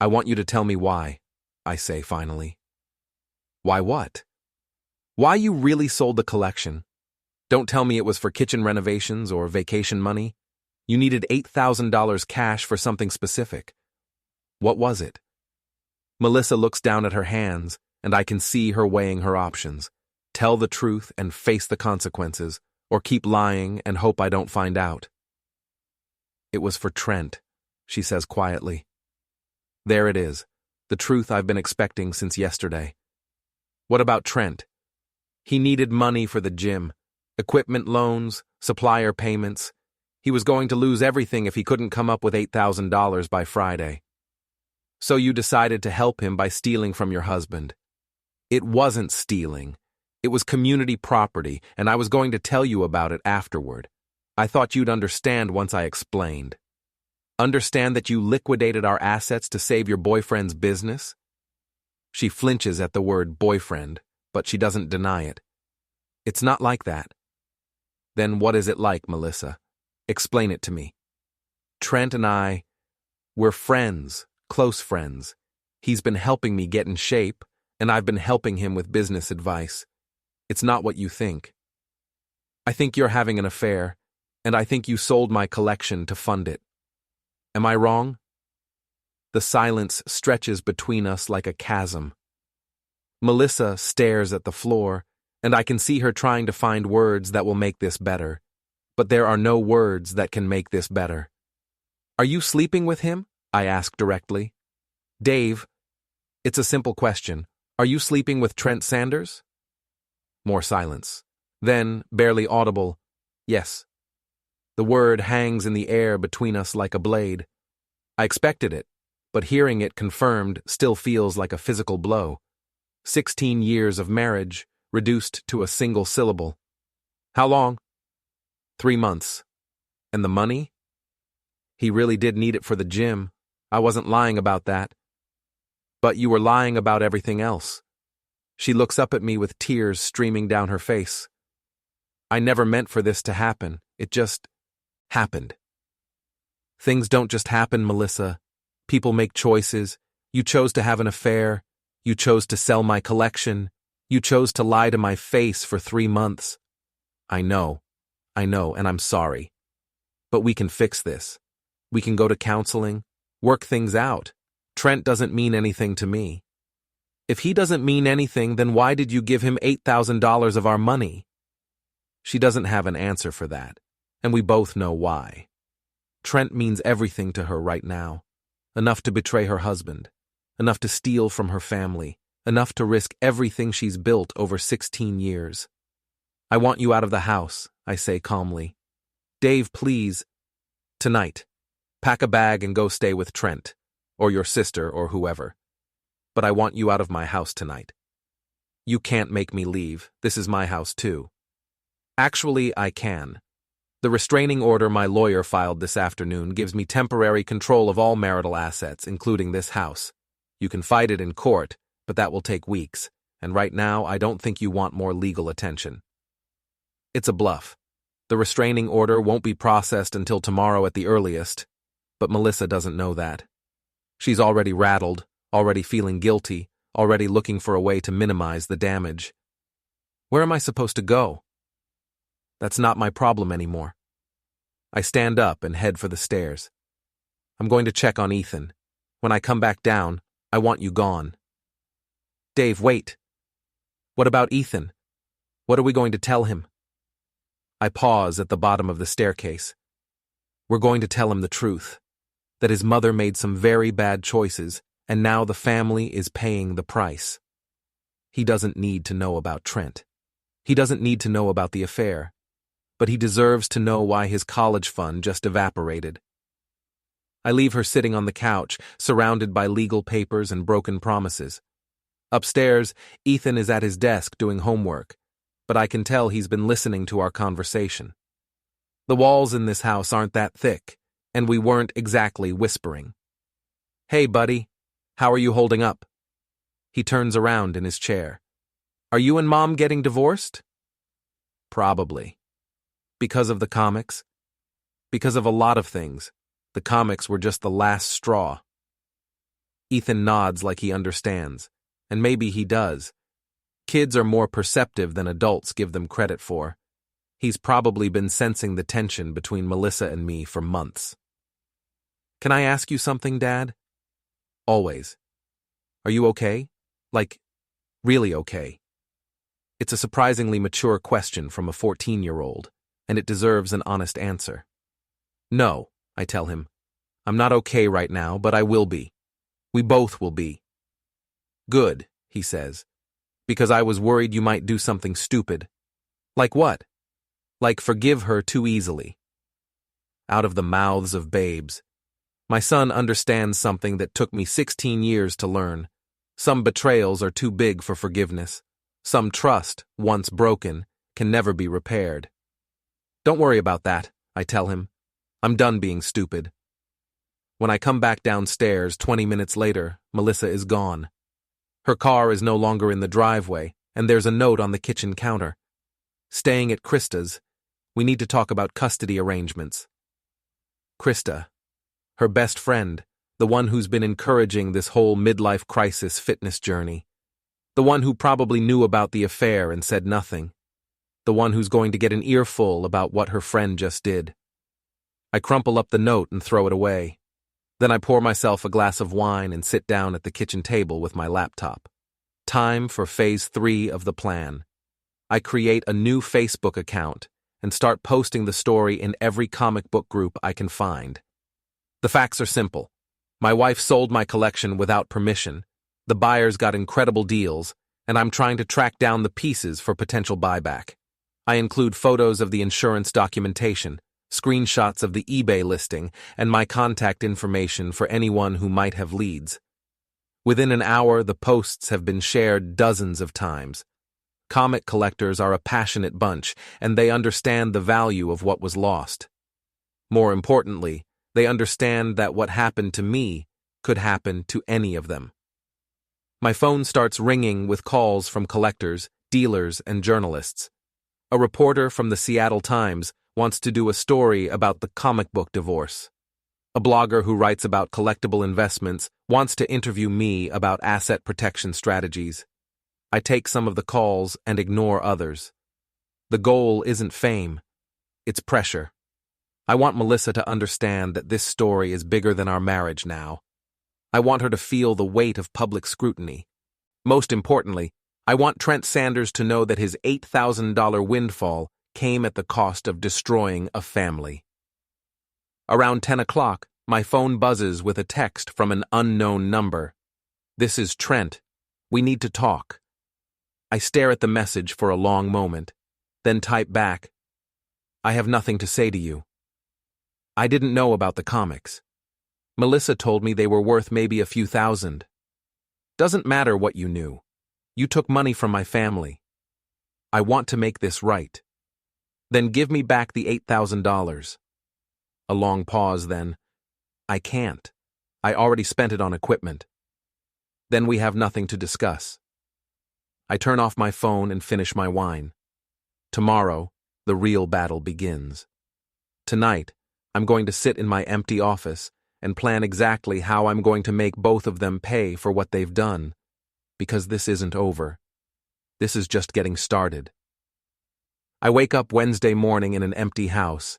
I want you to tell me why, I say finally. Why what? Why you really sold the collection? Don't tell me it was for kitchen renovations or vacation money. You needed $8,000 cash for something specific. What was it? Melissa looks down at her hands, and I can see her weighing her options. Tell the truth and face the consequences, or keep lying and hope I don't find out. It was for Trent, she says quietly. There it is, the truth I've been expecting since yesterday. What about Trent? He needed money for the gym, equipment loans, supplier payments. He was going to lose everything if he couldn't come up with $8,000 by Friday. So you decided to help him by stealing from your husband. It wasn't stealing. It was community property, and I was going to tell you about it afterward. I thought you'd understand once I explained. Understand that you liquidated our assets to save your boyfriend's business? She flinches at the word boyfriend, but she doesn't deny it. It's not like that. Then what is it like, Melissa? Explain it to me. Trent and I, we're friends, close friends. He's been helping me get in shape, and I've been helping him with business advice. It's not what you think. I think you're having an affair, and I think you sold my collection to fund it. Am I wrong? The silence stretches between us like a chasm. Melissa stares at the floor, and I can see her trying to find words that will make this better. But there are no words that can make this better. Are you sleeping with him? I ask directly. Dave, it's a simple question. Are you sleeping with Trent Sanders? More silence. Then, barely audible, yes. The word hangs in the air between us like a blade. I expected it, but hearing it confirmed still feels like a physical blow. 16 years of marriage, reduced to a single syllable. How long? 3 months. And the money? He really did need it for the gym. I wasn't lying about that. But you were lying about everything else. She looks up at me with tears streaming down her face. I never meant for this to happen. It just happened. Things don't just happen, Melissa. People make choices. You chose to have an affair. You chose to sell my collection. You chose to lie to my face for 3 months. I know, and I'm sorry. But we can fix this. We can go to counseling, work things out. Trent doesn't mean anything to me. If he doesn't mean anything, then why did you give him $8,000 of our money? She doesn't have an answer for that, and we both know why. Trent means everything to her right now. Enough to betray her husband. Enough to steal from her family. Enough to risk everything she's built over 16 years. I want you out of the house, I say calmly. Dave, please. Tonight. Pack a bag and go stay with Trent, or your sister or whoever. But I want you out of my house tonight. You can't make me leave. This is my house too. Actually, I can. The restraining order my lawyer filed this afternoon gives me temporary control of all marital assets, including this house. You can fight it in court, but that will take weeks, and right now I don't think you want more legal attention. It's a bluff. The restraining order won't be processed until tomorrow at the earliest, but Melissa doesn't know that. She's already rattled, already feeling guilty, already looking for a way to minimize the damage. Where am I supposed to go? That's not my problem anymore. I stand up and head for the stairs. I'm going to check on Ethan. When I come back down, I want you gone. Dave, wait. What about Ethan? What are we going to tell him? I pause at the bottom of the staircase. We're going to tell him the truth, that his mother made some very bad choices, and now the family is paying the price. He doesn't need to know about Trent. He doesn't need to know about the affair, but he deserves to know why his college fund just evaporated. I leave her sitting on the couch, surrounded by legal papers and broken promises. Upstairs, Ethan is at his desk doing homework, but I can tell he's been listening to our conversation. The walls in this house aren't that thick, and we weren't exactly whispering. "Hey, buddy, how are you holding up?" He turns around in his chair. "Are you and Mom getting divorced?" Probably. Because of the comics? Because of a lot of things. The comics were just the last straw. Ethan nods like he understands, and maybe he does. Kids are more perceptive than adults give them credit for. He's probably been sensing the tension between Melissa and me for months. "Can I ask you something, Dad?" "Always." "Are you okay? Like, really okay?" It's a surprisingly mature question from a 14-year-old, and it deserves an honest answer. "No," I tell him. "I'm not okay right now, but I will be. We both will be." "Good," he says, "because I was worried you might do something stupid." "Like what?" "Like forgive her too easily." Out of the mouths of babes. My son understands something that took me 16 years to learn. Some betrayals are too big for forgiveness. Some trust, once broken, can never be repaired. "Don't worry about that," I tell him. "I'm done being stupid." When I come back downstairs 20 minutes later, Melissa is gone. Her car is no longer in the driveway, and there's a note on the kitchen counter. "Staying at Krista's. We need to talk about custody arrangements." Krista, her best friend, the one who's been encouraging this whole midlife crisis fitness journey. The one who probably knew about the affair and said nothing. The one who's going to get an earful about what her friend just did. I crumple up the note and throw it away. Then I pour myself a glass of wine and sit down at the kitchen table with my laptop. Time for phase 3 of the plan. I create a new Facebook account and start posting the story in every comic book group I can find. The facts are simple. My wife sold my collection without permission. The buyers got incredible deals, and I'm trying to track down the pieces for potential buyback. I include photos of the insurance documentation, screenshots of the eBay listing, and my contact information for anyone who might have leads. Within an hour, the posts have been shared dozens of times. Comic collectors are a passionate bunch, and they understand the value of what was lost. More importantly, they understand that what happened to me could happen to any of them. My phone starts ringing with calls from collectors, dealers, and journalists. A reporter from the Seattle Times wants to do a story about the comic book divorce. A blogger who writes about collectible investments wants to interview me about asset protection strategies. I take some of the calls and ignore others. The goal isn't fame, it's pressure. I want Melissa to understand that this story is bigger than our marriage now. I want her to feel the weight of public scrutiny. Most importantly, I want Trent Sanders to know that his $8,000 windfall came at the cost of destroying a family. Around 10 o'clock, my phone buzzes with a text from an unknown number. "This is Trent. We need to talk." I stare at the message for a long moment, then type back, "I have nothing to say to you." I didn't know about the comics. Melissa told me they were worth maybe a few thousand. Doesn't matter what you knew. You took money from my family. I want to make this right. Then give me back the $8,000. A long pause, then. I can't. I already spent it on equipment. Then we have nothing to discuss. I turn off my phone and finish my wine. Tomorrow, the real battle begins. Tonight, I'm going to sit in my empty office and plan exactly how I'm going to make both of them pay for what they've done. Because this isn't over. This is just getting started. I wake up Wednesday morning in an empty house.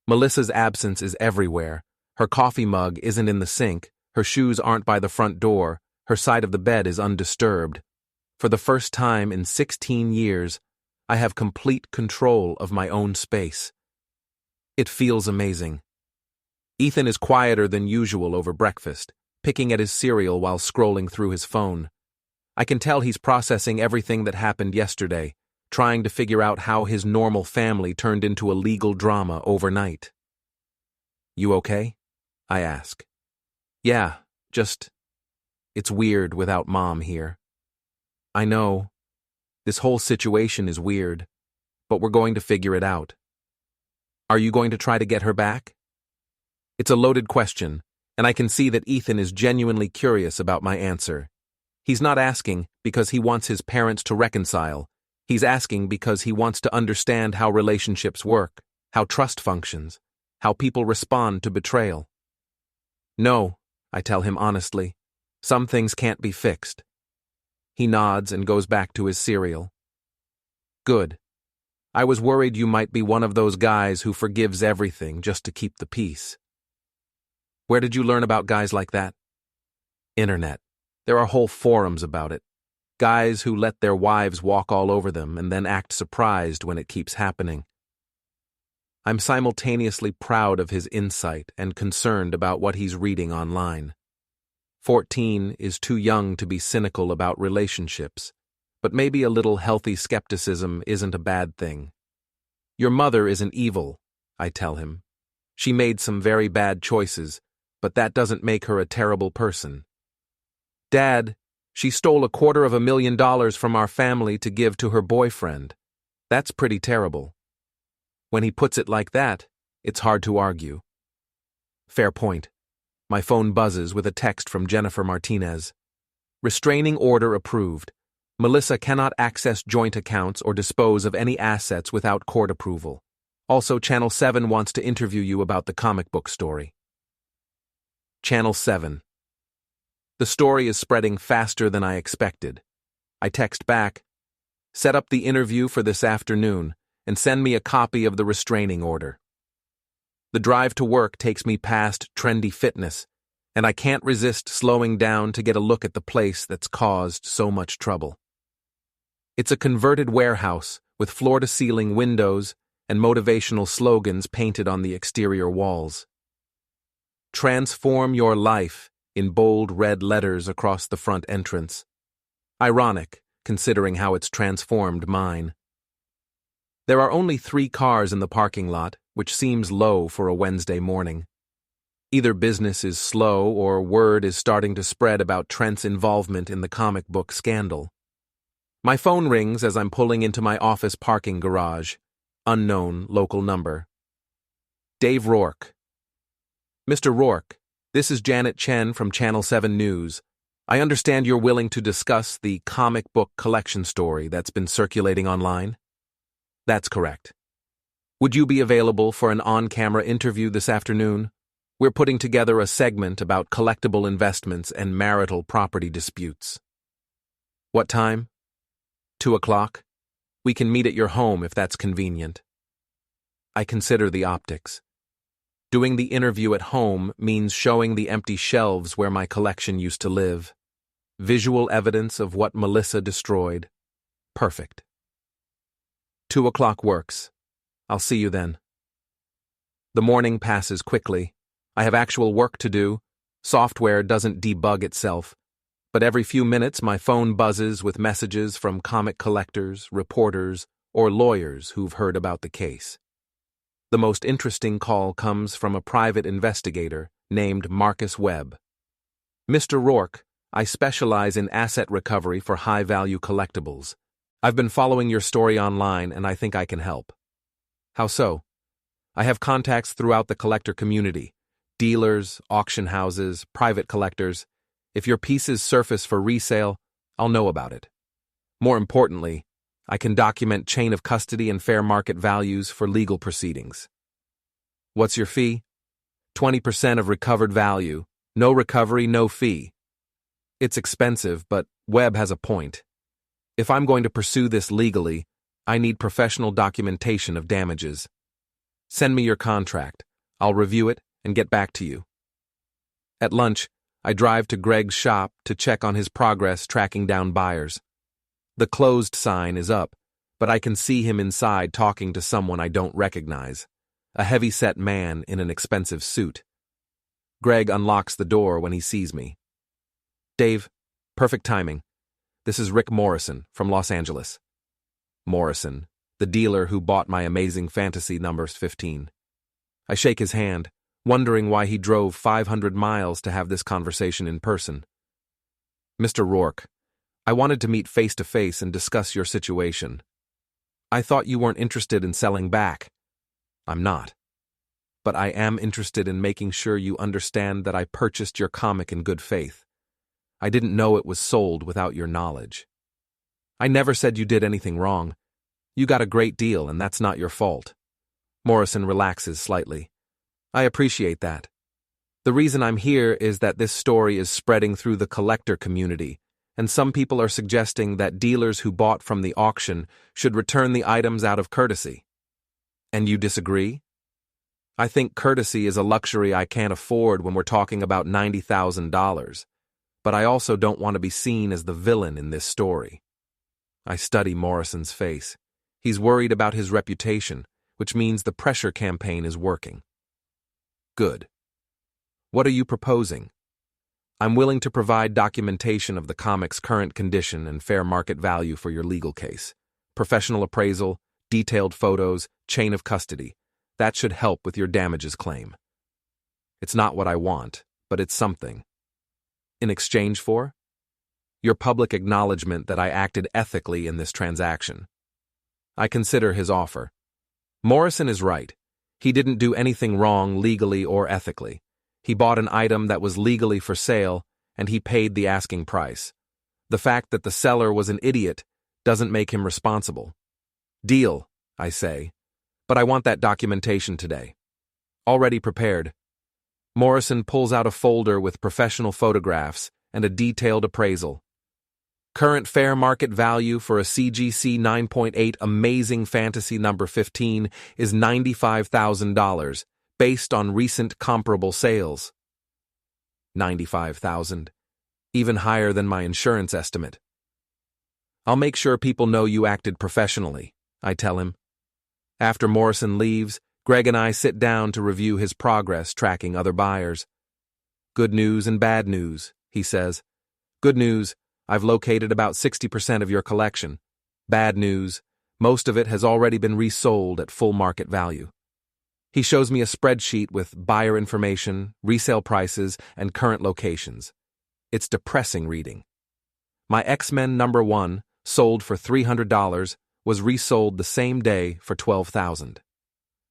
Melissa's absence is everywhere. Her coffee mug isn't in the sink, her shoes aren't by the front door, her side of the bed is undisturbed. For the first time in 16 years, I have complete control of my own space. It feels amazing. Ethan is quieter than usual over breakfast, picking at his cereal while scrolling through his phone. I can tell he's processing everything that happened yesterday, trying to figure out how his normal family turned into a legal drama overnight. "You okay?" I ask. "Yeah, just... it's weird without Mom here." I know. This whole situation is weird, but we're going to figure it out. Are you going to try to get her back? It's a loaded question, and I can see that Ethan is genuinely curious about my answer. He's not asking because he wants his parents to reconcile. He's asking because he wants to understand how relationships work, how trust functions, how people respond to betrayal. No, I tell him honestly. Some things can't be fixed. He nods and goes back to his cereal. Good. I was worried you might be one of those guys who forgives everything just to keep the peace. Where did you learn about guys like that? Internet. There are whole forums about it. Guys who let their wives walk all over them and then act surprised when it keeps happening. I'm simultaneously proud of his insight and concerned about what he's reading online. 14 is too young to be cynical about relationships, but maybe a little healthy skepticism isn't a bad thing. Your mother isn't evil, I tell him. She made some very bad choices, but that doesn't make her a terrible person. Dad, she stole $250,000 from our family to give to her boyfriend. That's pretty terrible. When he puts it like that, it's hard to argue. Fair point. My phone buzzes with a text from Jennifer Martinez. Restraining order approved. Melissa cannot access joint accounts or dispose of any assets without court approval. Also, Channel 7 wants to interview you about the comic book story. Channel 7. The story is spreading faster than I expected. I text back, set up the interview for this afternoon, and send me a copy of the restraining order. The drive to work takes me past Trendy Fitness, and I can't resist slowing down to get a look at the place that's caused so much trouble. It's a converted warehouse with floor-to-ceiling windows and motivational slogans painted on the exterior walls. Transform your life in bold red letters across the front entrance. Ironic, considering how it's transformed mine. There are only 3 cars in the parking lot, which seems low for a Wednesday morning. Either business is slow or word is starting to spread about Trent's involvement in the comic book scandal. My phone rings as I'm pulling into my office parking garage. Unknown local number. Dave Rourke. Mr. Rourke, this is Janet Chen from Channel 7 News. I understand you're willing to discuss the comic book collection story that's been circulating online? That's correct. Would you be available for an on-camera interview this afternoon? We're putting together a segment about collectible investments and marital property disputes. What time? 2 o'clock? We can meet at your home if that's convenient. I consider the optics. Doing the interview at home means showing the empty shelves where my collection used to live. Visual evidence of what Melissa destroyed. Perfect. 2 o'clock works. I'll see you then. The morning passes quickly. I have actual work to do. Software doesn't debug itself. But every few minutes my phone buzzes with messages from comic collectors, reporters, or lawyers who've heard about the case. The most interesting call comes from a private investigator named Marcus Webb. Mr. Rourke, I specialize in asset recovery for high-value collectibles. I've been following your story online and I think I can help. How so? I have contacts throughout the collector community. Dealers, auction houses, private collectors. If your pieces surface for resale, I'll know about it. More importantly, I can document chain of custody and fair market values for legal proceedings. What's your fee? 20% of recovered value. No recovery, no fee. It's expensive, but Webb has a point. If I'm going to pursue this legally, I need professional documentation of damages. Send me your contract. I'll review it and get back to you. At lunch, I drive to Greg's shop to check on his progress tracking down buyers. The closed sign is up, but I can see him inside talking to someone I don't recognize, a heavy-set man in an expensive suit. Greg unlocks the door when he sees me. Dave, perfect timing. This is Rick Morrison from Los Angeles. Morrison, the dealer who bought my amazing fantasy numbers 15. I shake his hand, wondering why he drove 500 miles to have this conversation in person. Mr. Rourke, I wanted to meet face to face and discuss your situation. I thought you weren't interested in selling back. I'm not. But I am interested in making sure you understand that I purchased your comic in good faith. I didn't know it was sold without your knowledge. I never said you did anything wrong. You got a great deal, and that's not your fault. Morrison relaxes slightly. I appreciate that. The reason I'm here is that this story is spreading through the collector community, and some people are suggesting that dealers who bought from the auction should return the items out of courtesy. And you disagree? I think courtesy is a luxury I can't afford when we're talking about $90,000, but I also don't want to be seen as the villain in this story. I study Morrison's face. He's worried about his reputation, which means the pressure campaign is working. Good. What are you proposing? I'm willing to provide documentation of the comic's current condition and fair market value for your legal case. Professional appraisal, detailed photos, chain of custody. That should help with your damages claim. It's not what I want, but it's something. In exchange for? Your public acknowledgement that I acted ethically in this transaction. I consider his offer. Morrison is right. He didn't do anything wrong legally or ethically. He bought an item that was legally for sale, and he paid the asking price. The fact that the seller was an idiot doesn't make him responsible. Deal, I say. But I want that documentation today. Already prepared. Morrison pulls out a folder with professional photographs and a detailed appraisal. Current fair market value for a CGC 9.8 Amazing Fantasy number 15 is $95,000, based on recent comparable sales. $95,000, even higher than my insurance estimate. I'll make sure people know you acted professionally, I tell him. After Morrison leaves, Greg and I sit down to review his progress tracking other buyers. Good news and bad news, he says. Good news, I've located about 60% of your collection. Bad news, most of it has already been resold at full market value. He shows me a spreadsheet with buyer information, resale prices, and current locations. It's depressing reading. My X-Men number 1, sold for $300, was resold the same day for $12,000.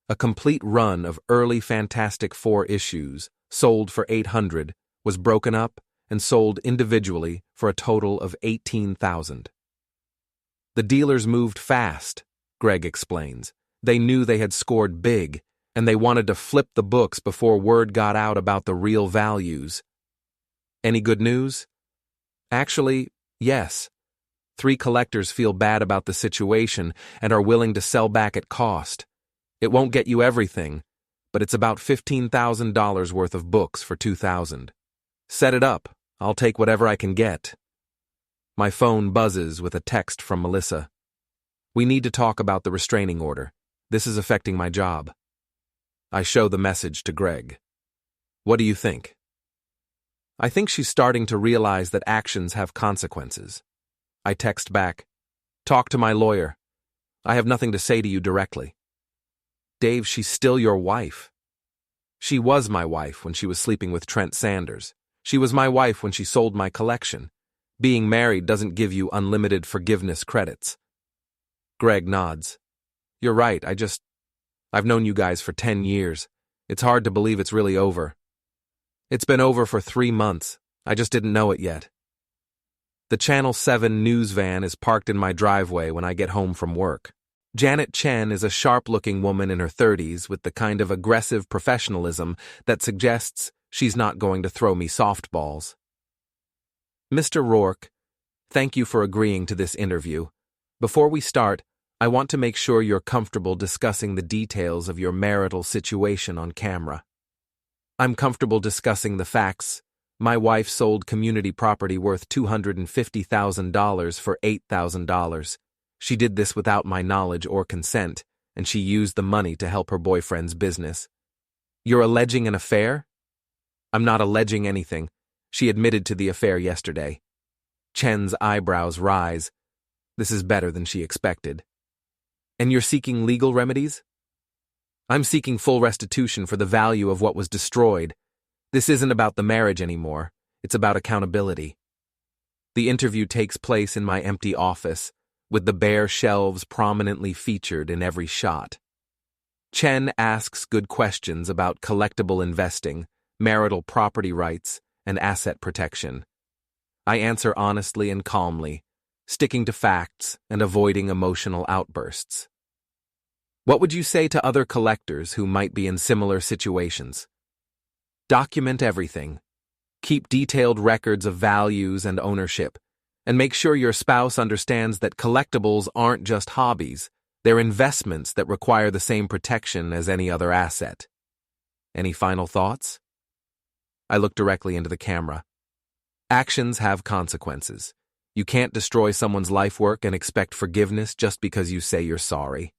A complete run of early Fantastic Four issues, sold for $800, was broken up and sold individually for a total of $18,000. The dealers moved fast, Greg explains. They knew they had scored big, and they wanted to flip the books before word got out about the real values. Any good news? Actually, yes. 3 collectors feel bad about the situation and are willing to sell back at cost. It won't get you everything, but it's about $15,000 worth of books for $2,000. Set it up. I'll take whatever I can get. My phone buzzes with a text from Melissa. We need to talk about the restraining order. This is affecting my job. I show the message to Greg. What do you think? I think she's starting to realize that actions have consequences. I text back. Talk to my lawyer. I have nothing to say to you directly. Dave, she's still your wife. She was my wife when she was sleeping with Trent Sanders. She was my wife when she sold my collection. Being married doesn't give you unlimited forgiveness credits. Greg nods. You're right, I've known you guys for 10 years. It's hard to believe it's really over. It's been over for 3 months. I just didn't know it yet. The Channel 7 news van is parked in my driveway when I get home from work. Janet Chen is a sharp-looking woman in her 30s with the kind of aggressive professionalism that suggests she's not going to throw me softballs. Mr. Rourke, thank you for agreeing to this interview. Before we start, I want to make sure you're comfortable discussing the details of your marital situation on camera. I'm comfortable discussing the facts. My wife sold community property worth $250,000 for $8,000. She did this without my knowledge or consent, and she used the money to help her boyfriend's business. You're alleging an affair? I'm not alleging anything. She admitted to the affair yesterday. Chen's eyebrows rise. This is better than she expected. And you're seeking legal remedies? I'm seeking full restitution for the value of what was destroyed. This isn't about the marriage anymore. It's about accountability. The interview takes place in my empty office, with the bare shelves prominently featured in every shot. Chen asks good questions about collectible investing, marital property rights, and asset protection. I answer honestly and calmly, sticking to facts and avoiding emotional outbursts. What would you say to other collectors who might be in similar situations? Document everything. Keep detailed records of values and ownership, and make sure your spouse understands that collectibles aren't just hobbies, they're investments that require the same protection as any other asset. Any final thoughts? I look directly into the camera. Actions have consequences. You can't destroy someone's life work and expect forgiveness just because you say you're sorry.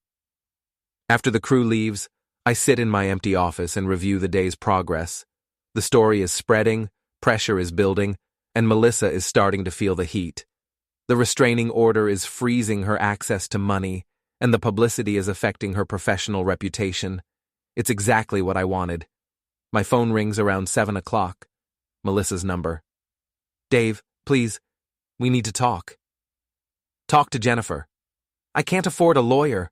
After the crew leaves, I sit in my empty office and review the day's progress. The story is spreading, pressure is building, and Melissa is starting to feel the heat. The restraining order is freezing her access to money, and the publicity is affecting her professional reputation. It's exactly what I wanted. My phone rings around 7 o'clock. Melissa's number. Dave, please, we need to talk. Talk to Jennifer. I can't afford a lawyer.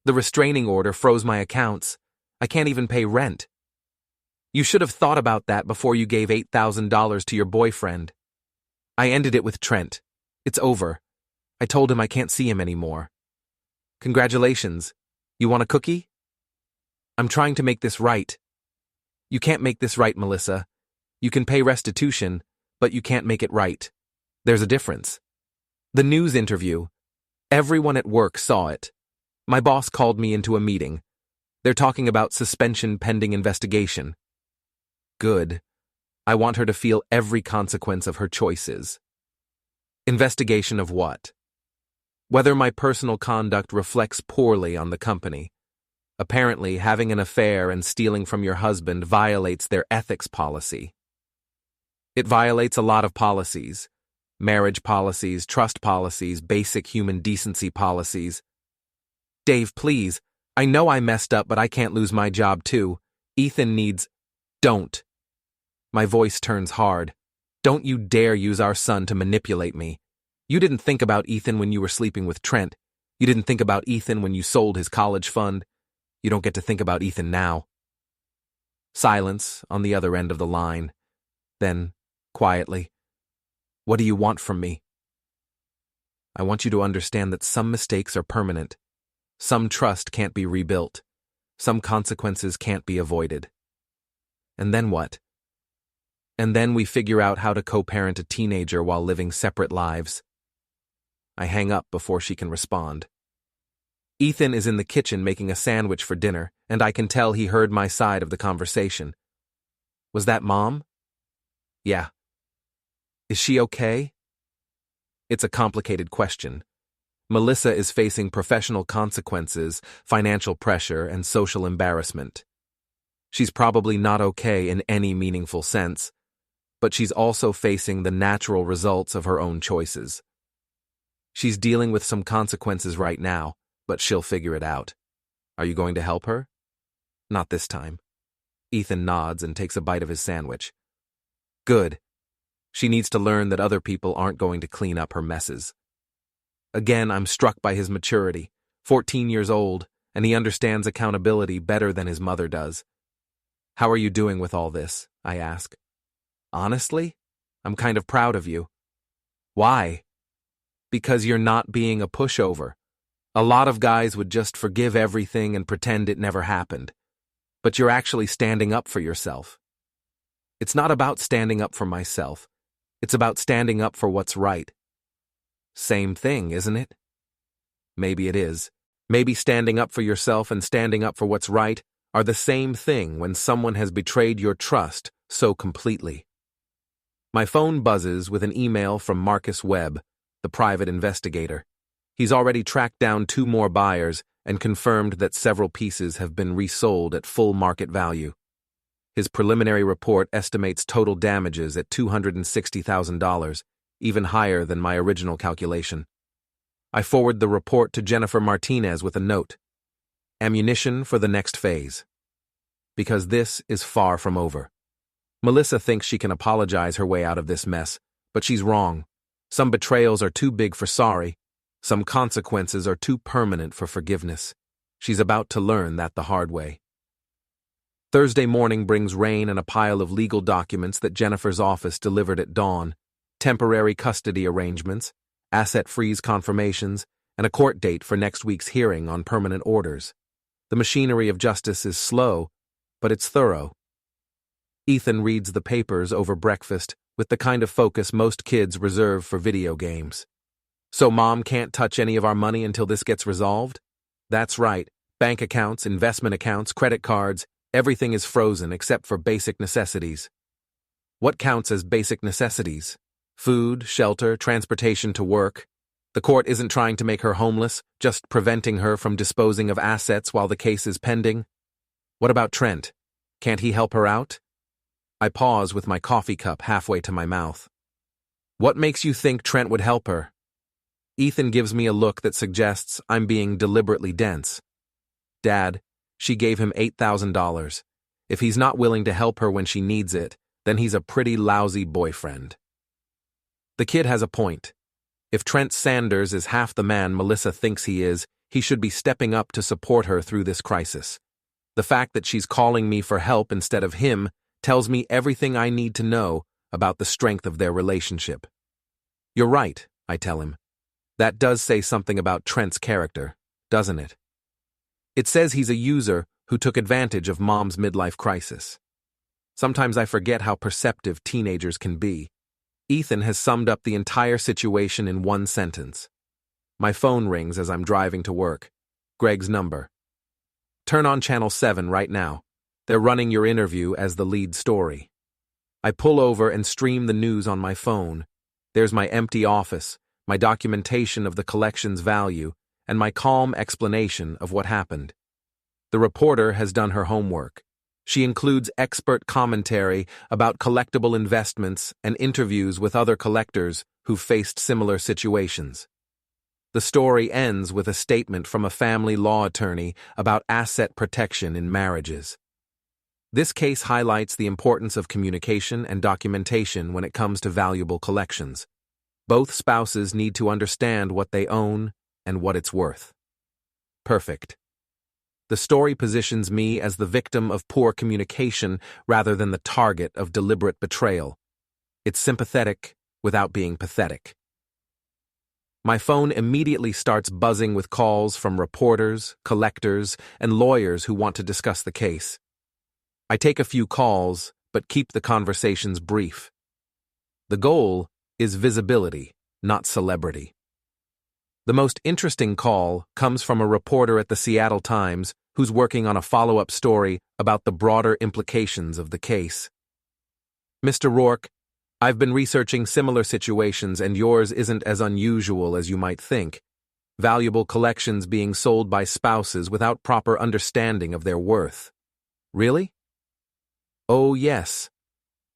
The restraining order froze my accounts. I can't even pay rent. You should have thought about that before you gave $8,000 to your boyfriend. I ended it with Trent. It's over. I told him I can't see him anymore. Congratulations. You want a cookie? I'm trying to make this right. You can't make this right, Melissa. You can pay restitution, but you can't make it right. There's a difference. The news interview. Everyone at work saw it. My boss called me into a meeting. They're talking about suspension pending investigation. Good. I want her to feel every consequence of her choices. Investigation of what? Whether my personal conduct reflects poorly on the company. Apparently, having an affair and stealing from your husband violates their ethics policy. It violates a lot of policies. Marriage policies, trust policies, basic human decency policies. Dave, please. I know I messed up, but I can't lose my job too. Ethan needs... Don't. My voice turns hard. Don't you dare use our son to manipulate me. You didn't think about Ethan when you were sleeping with Trent. You didn't think about Ethan when you sold his college fund. You don't get to think about Ethan now. Silence on the other end of the line. Then, quietly, what do you want from me? I want you to understand that some mistakes are permanent. Some trust can't be rebuilt. Some consequences can't be avoided. And then what? And then we figure out how to co-parent a teenager while living separate lives. I hang up before she can respond. Ethan is in the kitchen making a sandwich for dinner, and I can tell he heard my side of the conversation. Was that Mom? Yeah. Is she okay? It's a complicated question. Melissa is facing professional consequences, financial pressure, and social embarrassment. She's probably not okay in any meaningful sense, but she's also facing the natural results of her own choices. She's dealing with some consequences right now, but she'll figure it out. Are you going to help her? Not this time. Ethan nods and takes a bite of his sandwich. Good. She needs to learn that other people aren't going to clean up her messes. Again, I'm struck by his maturity. 14 years old, and he understands accountability better than his mother does. How are you doing with all this? I ask. Honestly, I'm kind of proud of you. Why? Because you're not being a pushover. A lot of guys would just forgive everything and pretend it never happened. But you're actually standing up for yourself. It's not about standing up for myself. It's about standing up for what's right. Same thing, isn't it? Maybe it is. Maybe standing up for yourself and standing up for what's right are the same thing when someone has betrayed your trust so completely. My phone buzzes with an email from Marcus Webb, the private investigator. He's already tracked down 2 more buyers and confirmed that several pieces have been resold at full market value. His preliminary report estimates total damages at $260,000, even higher than my original calculation. I forward the report to Jennifer Martinez with a note. Ammunition for the next phase. Because this is far from over. Melissa thinks she can apologize her way out of this mess, but she's wrong. Some betrayals are too big for sorry. Some consequences are too permanent for forgiveness. She's about to learn that the hard way. Thursday morning brings rain and a pile of legal documents that Jennifer's office delivered at dawn. Temporary custody arrangements, asset freeze confirmations, and a court date for next week's hearing on permanent orders. The machinery of justice is slow, but it's thorough. Ethan reads the papers over breakfast with the kind of focus most kids reserve for video games. So Mom can't touch any of our money until this gets resolved? That's right. Bank accounts, investment accounts, credit cards, everything is frozen except for basic necessities. What counts as basic necessities? Food, shelter, transportation to work. The court isn't trying to make her homeless, just preventing her from disposing of assets while the case is pending. What about Trent? Can't he help her out? I pause with my coffee cup halfway to my mouth. What makes you think Trent would help her? Ethan gives me a look that suggests I'm being deliberately dense. Dad, she gave him $8,000. If he's not willing to help her when she needs it, then he's a pretty lousy boyfriend. The kid has a point. If Trent Sanders is half the man Melissa thinks he is, he should be stepping up to support her through this crisis. The fact that she's calling me for help instead of him tells me everything I need to know about the strength of their relationship. You're right, I tell him. That does say something about Trent's character, doesn't it? It says he's a user who took advantage of Mom's midlife crisis. Sometimes I forget how perceptive teenagers can be. Ethan has summed up the entire situation in one sentence. My phone rings as I'm driving to work. Greg's number. Turn on Channel 7 right now. They're running your interview as the lead story. I pull over and stream the news on my phone. There's my empty office, my documentation of the collection's value, and my calm explanation of what happened. The reporter has done her homework. She includes expert commentary about collectible investments and interviews with other collectors who've faced similar situations. The story ends with a statement from a family law attorney about asset protection in marriages. This case highlights the importance of communication and documentation when it comes to valuable collections. Both spouses need to understand what they own and what it's worth. Perfect. The story positions me as the victim of poor communication rather than the target of deliberate betrayal. It's sympathetic without being pathetic. My phone immediately starts buzzing with calls from reporters, collectors, and lawyers who want to discuss the case. I take a few calls, but keep the conversations brief. The goal is visibility, not celebrity. The most interesting call comes from a reporter at the Seattle Times who's working on a follow-up story about the broader implications of the case. Mr. Rourke, I've been researching similar situations and yours isn't as unusual as you might think. Valuable collections being sold by spouses without proper understanding of their worth. Really? Oh, yes.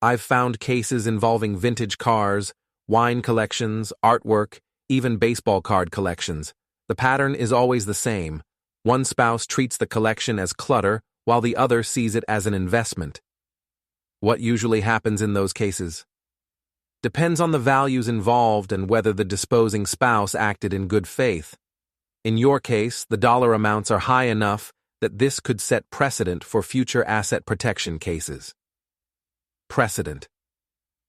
I've found cases involving vintage cars, wine collections, artwork, even baseball card collections. The pattern is always the same. One spouse treats the collection as clutter, while the other sees it as an investment. What usually happens in those cases? Depends on the values involved and whether the disposing spouse acted in good faith. In your case, the dollar amounts are high enough that this could set precedent for future asset protection cases. Precedent.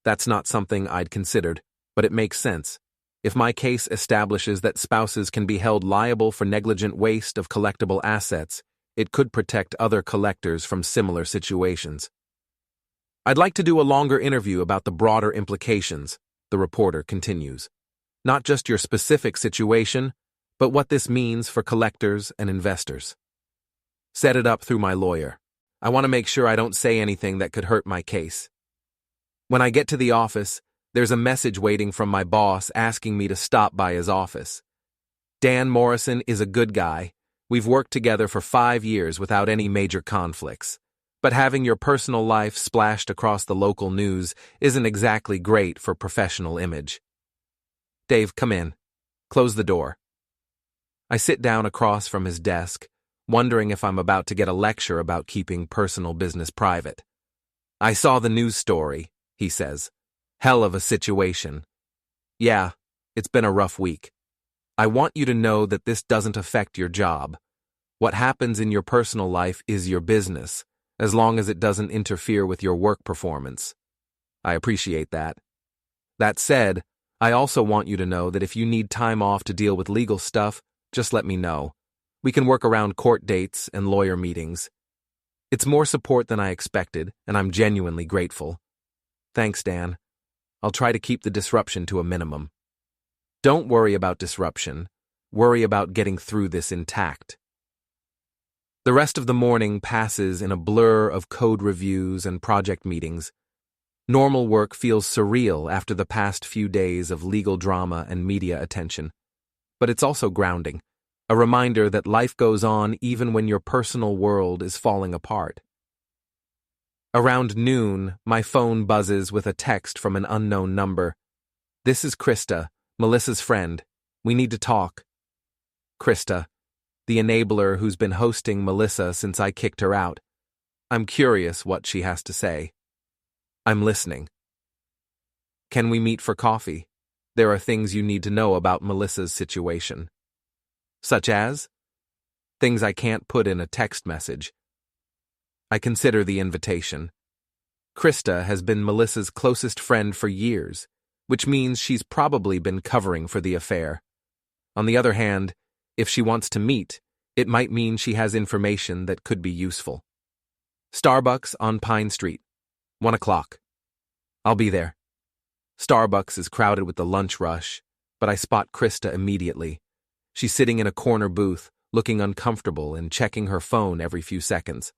That's not something I'd considered, but it makes sense. If my case establishes that spouses can be held liable for negligent waste of collectible assets, it could protect other collectors from similar situations. I'd like to do a longer interview about the broader implications, the reporter continues. Not just your specific situation, but what this means for collectors and investors. Set it up through my lawyer. I want to make sure I don't say anything that could hurt my case. When I get to the office, there's a message waiting from my boss asking me to stop by his office. Dan Morrison is a good guy. We've worked together for 5 years without any major conflicts. But having your personal life splashed across the local news isn't exactly great for professional image. Dave, come in. Close the door. I sit down across from his desk, wondering if I'm about to get a lecture about keeping personal business private. I saw the news story, he says. Hell of a situation. Yeah, it's been a rough week. I want you to know that this doesn't affect your job. What happens in your personal life is your business, as long as it doesn't interfere with your work performance. I appreciate that. That said, I also want you to know that if you need time off to deal with legal stuff, just let me know. We can work around court dates and lawyer meetings. It's more support than I expected, and I'm genuinely grateful. Thanks, Dan. I'll try to keep the disruption to a minimum. Don't worry about disruption. Worry about getting through this intact. The rest of the morning passes in a blur of code reviews and project meetings. Normal work feels surreal after the past few days of legal drama and media attention. But it's also grounding, a reminder that life goes on even when your personal world is falling apart. Around noon, my phone buzzes with a text from an unknown number. This is Krista, Melissa's friend. We need to talk. Krista, the enabler who's been hosting Melissa since I kicked her out. I'm curious what she has to say. I'm listening. Can we meet for coffee? There are things you need to know about Melissa's situation. Such as? Things I can't put in a text message. I consider the invitation. Krista has been Melissa's closest friend for years, which means she's probably been covering for the affair. On the other hand, if she wants to meet, it might mean she has information that could be useful. Starbucks on Pine Street. 1 o'clock. I'll be there. Starbucks is crowded with the lunch rush, but I spot Krista immediately. She's sitting in a corner booth, looking uncomfortable and checking her phone every few seconds.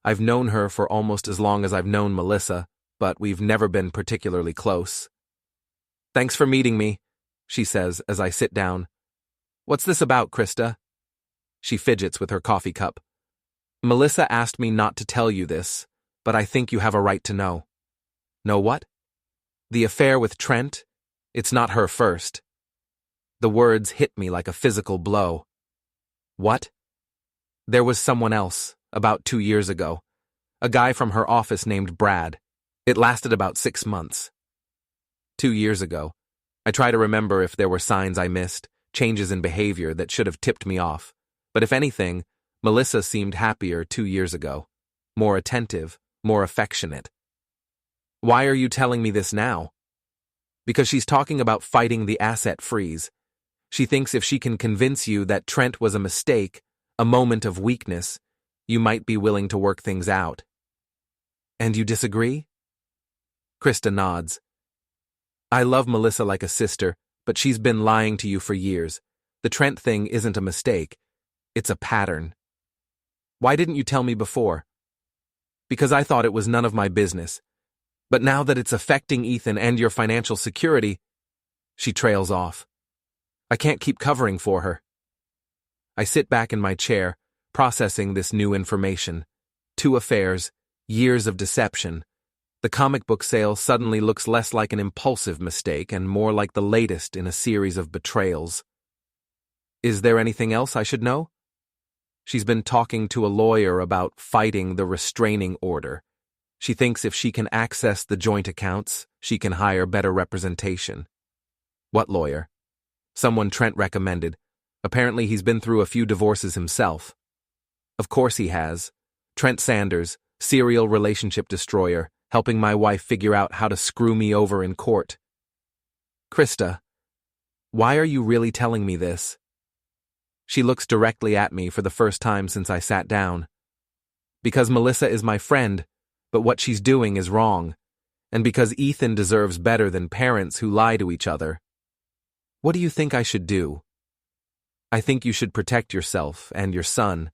I've known her for almost as long as I've known Melissa, but we've never been particularly close. Thanks for meeting me, she says as I sit down. What's this about, Krista? She fidgets with her coffee cup. Melissa asked me not to tell you this, but I think you have a right to know. Know what? The affair with Trent? It's not her first. The words hit me like a physical blow. What? There was someone else, about 2 years ago. A guy from her office named Brad. It lasted about 6 months. 2 years ago. I try to remember if there were signs I missed, changes in behavior that should have tipped me off. But if anything, Melissa seemed happier 2 years ago. More attentive, more affectionate. Why are you telling me this now? Because she's talking about fighting the asset freeze. She thinks if she can convince you that Trent was a mistake, a moment of weakness, you might be willing to work things out. And you disagree? Krista nods. I love Melissa like a sister, but she's been lying to you for years. The Trent thing isn't a mistake. It's a pattern. Why didn't you tell me before? Because I thought it was none of my business. But now that it's affecting Ethan and your financial security, she trails off. I can't keep covering for her. I sit back in my chair, processing this new information. 2 affairs, years of deception. The comic book sale suddenly looks less like an impulsive mistake and more like the latest in a series of betrayals. Is there anything else I should know? She's been talking to a lawyer about fighting the restraining order. She thinks if she can access the joint accounts, she can hire better representation. What lawyer? Someone Trent recommended. Apparently he's been through a few divorces himself. Of course he has. Trent Sanders, serial relationship destroyer, helping my wife figure out how to screw me over in court. Krista, why are you really telling me this? She looks directly at me for the first time since I sat down. Because Melissa is my friend, but what she's doing is wrong, and because Ethan deserves better than parents who lie to each other. What do you think I should do? I think you should protect yourself and your son.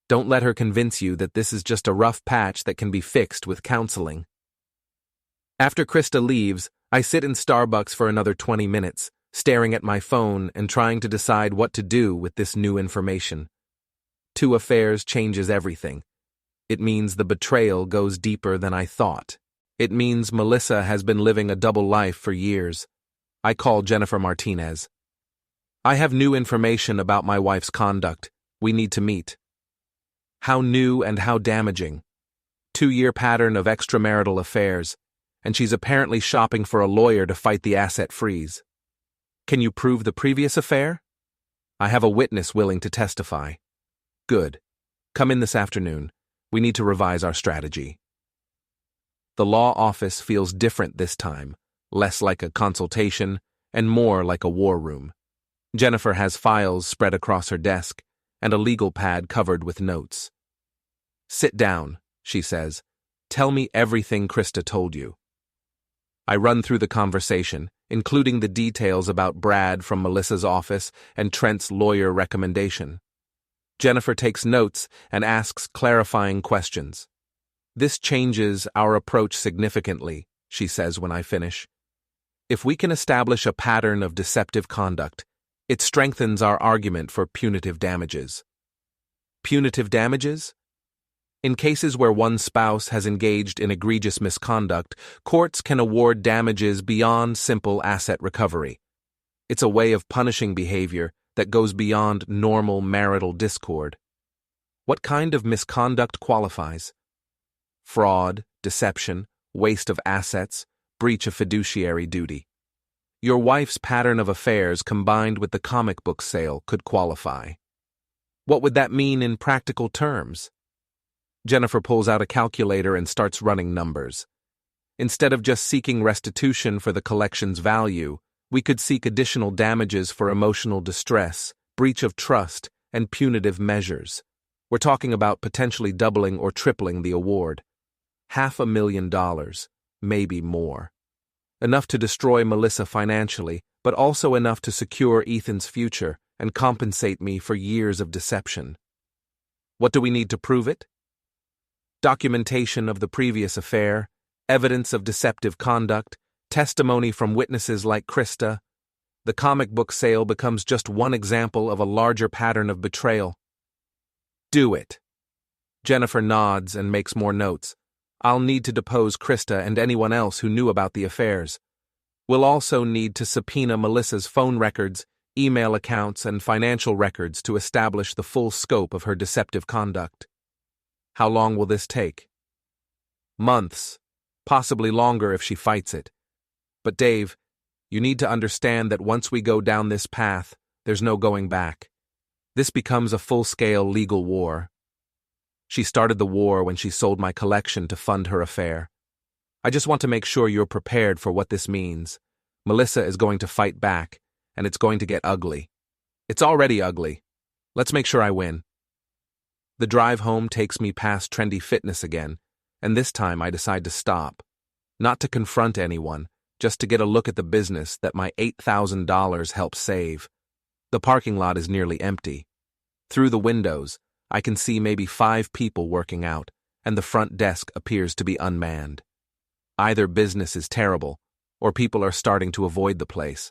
Don't let her convince you that this is just a rough patch that can be fixed with counseling. After Krista leaves, I sit in Starbucks for another 20 minutes, staring at my phone and trying to decide what to do with this new information. 2 affairs changes everything. It means the betrayal goes deeper than I thought. It means Melissa has been living a double life for years. I call Jennifer Martinez. I have new information about my wife's conduct. We need to meet. How new and how damaging. 2-year pattern of extramarital affairs, and she's apparently shopping for a lawyer to fight the asset freeze. Can you prove the previous affair? I have a witness willing to testify. Good. Come in this afternoon. We need to revise our strategy. The law office feels different this time, less like a consultation and more like a war room. Jennifer has files spread across her desk and a legal pad covered with notes. Sit down, she says. Tell me everything Krista told you. I run through the conversation, including the details about Brad from Melissa's office and Trent's lawyer recommendation. Jennifer takes notes and asks clarifying questions. This changes our approach significantly, she says when I finish. If we can establish a pattern of deceptive conduct, it strengthens our argument for punitive damages. Punitive damages? In cases where one spouse has engaged in egregious misconduct, courts can award damages beyond simple asset recovery. It's a way of punishing behavior that goes beyond normal marital discord. What kind of misconduct qualifies? Fraud, deception, waste of assets, breach of fiduciary duty. Your wife's pattern of affairs combined with the comic book sale could qualify. What would that mean in practical terms? Jennifer pulls out a calculator and starts running numbers. Instead of just seeking restitution for the collection's value, we could seek additional damages for emotional distress, breach of trust, and punitive measures. We're talking about potentially doubling or tripling the award. $500,000, maybe more. Enough to destroy Melissa financially, but also enough to secure Ethan's future and compensate me for years of deception. What do we need to prove it? Documentation of the previous affair, evidence of deceptive conduct, testimony from witnesses like Krista. The comic book sale becomes just one example of a larger pattern of betrayal. Do it. Jennifer nods and makes more notes. I'll need to depose Krista and anyone else who knew about the affairs. We'll also need to subpoena Melissa's phone records, email accounts, and financial records to establish the full scope of her deceptive conduct. How long will this take? Months, possibly longer if she fights it. But Dave, you need to understand that once we go down this path, there's no going back. This becomes a full-scale legal war. She started the war when she sold my collection to fund her affair. I just want to make sure you're prepared for what this means. Melissa is going to fight back, and it's going to get ugly. It's already ugly. Let's make sure I win. The drive home takes me past Trendy Fitness again, and this time I decide to stop. Not to confront anyone, just to get a look at the business that my $8,000 helped save. The parking lot is nearly empty. Through the windows, I can see maybe 5 people working out, and the front desk appears to be unmanned. Either business is terrible, or people are starting to avoid the place.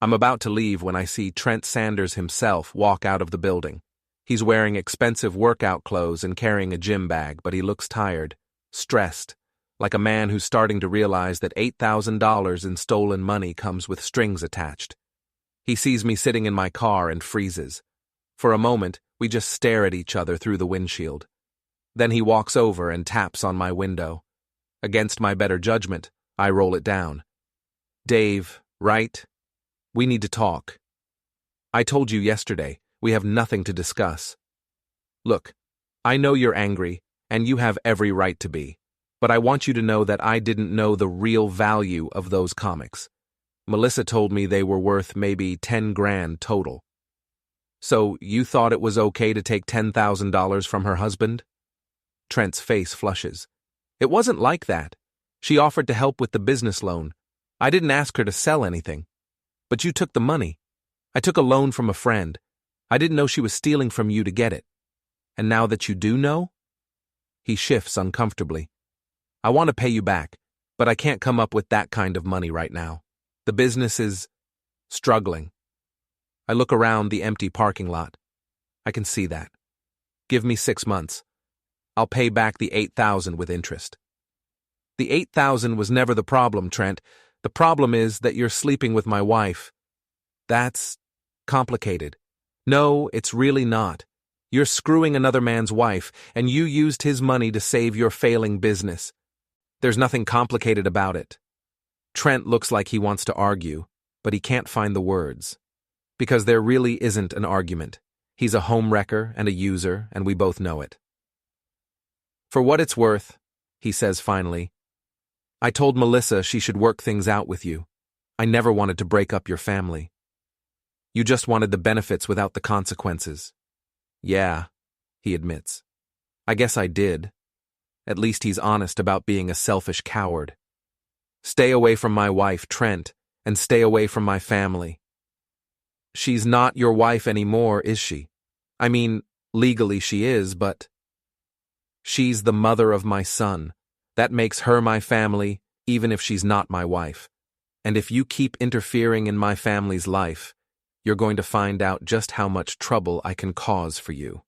I'm about to leave when I see Trent Sanders himself walk out of the building. He's wearing expensive workout clothes and carrying a gym bag, but he looks tired, stressed, like a man who's starting to realize that $8,000 in stolen money comes with strings attached. He sees me sitting in my car and freezes. For a moment, we just stare at each other through the windshield. Then he walks over and taps on my window. Against my better judgment, I roll it down. Dave, right? We need to talk. I told you yesterday, we have nothing to discuss. Look, I know you're angry, and you have every right to be, but I want you to know that I didn't know the real value of those comics. Melissa told me they were worth maybe $10,000 total. So you thought it was okay to take $10,000 from her husband? Trent's face flushes. It wasn't like that. She offered to help with the business loan. I didn't ask her to sell anything. But you took the money. I took a loan from a friend. I didn't know she was stealing from you to get it. And now that you do know? He shifts uncomfortably. I want to pay you back, but I can't come up with that kind of money right now. The business is struggling. I look around the empty parking lot. I can see that. Give me 6 months. I'll pay back the $8,000 with interest. The $8,000 was never the problem, Trent. The problem is that you're sleeping with my wife. That's complicated. No, it's really not. You're screwing another man's wife, and you used his money to save your failing business. There's nothing complicated about it. Trent looks like he wants to argue, but he can't find the words. Because there really isn't an argument. He's a homewrecker and a user, and we both know it. For what it's worth, he says finally, I told Melissa she should work things out with you. I never wanted to break up your family. You just wanted the benefits without the consequences. Yeah, he admits. I guess I did. At least he's honest about being a selfish coward. Stay away from my wife, Trent, and stay away from my family. She's not your wife anymore, is she? I mean, legally she is, but... She's the mother of my son. That makes her my family, even if she's not my wife. And if you keep interfering in my family's life, you're going to find out just how much trouble I can cause for you.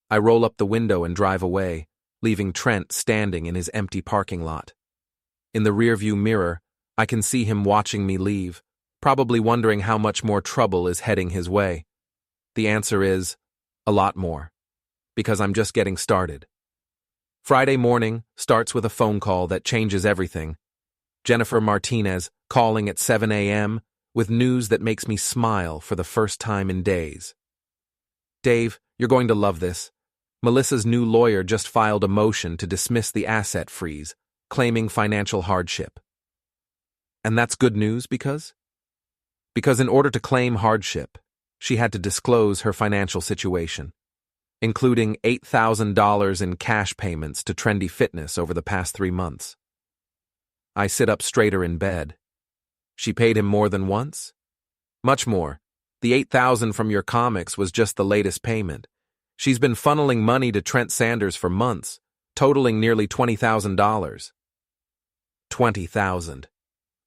I roll up the window and drive away, leaving Trent standing in his empty parking lot. In the rearview mirror, I can see him watching me leave, probably wondering how much more trouble is heading his way. The answer is, a lot more. Because I'm just getting started. Friday morning starts with a phone call that changes everything. Jennifer Martinez calling at 7 a.m. with news that makes me smile for the first time in days. Dave, you're going to love this. Melissa's new lawyer just filed a motion to dismiss the asset freeze, claiming financial hardship. And that's good news because? Because in order to claim hardship, she had to disclose her financial situation, including $8,000 in cash payments to Trendy Fitness over the past 3 months. I sit up straighter in bed. She paid him more than once? Much more. The $8,000 from your comics was just the latest payment. She's been funneling money to Trent Sanders for months, totaling nearly $20,000. $20,000.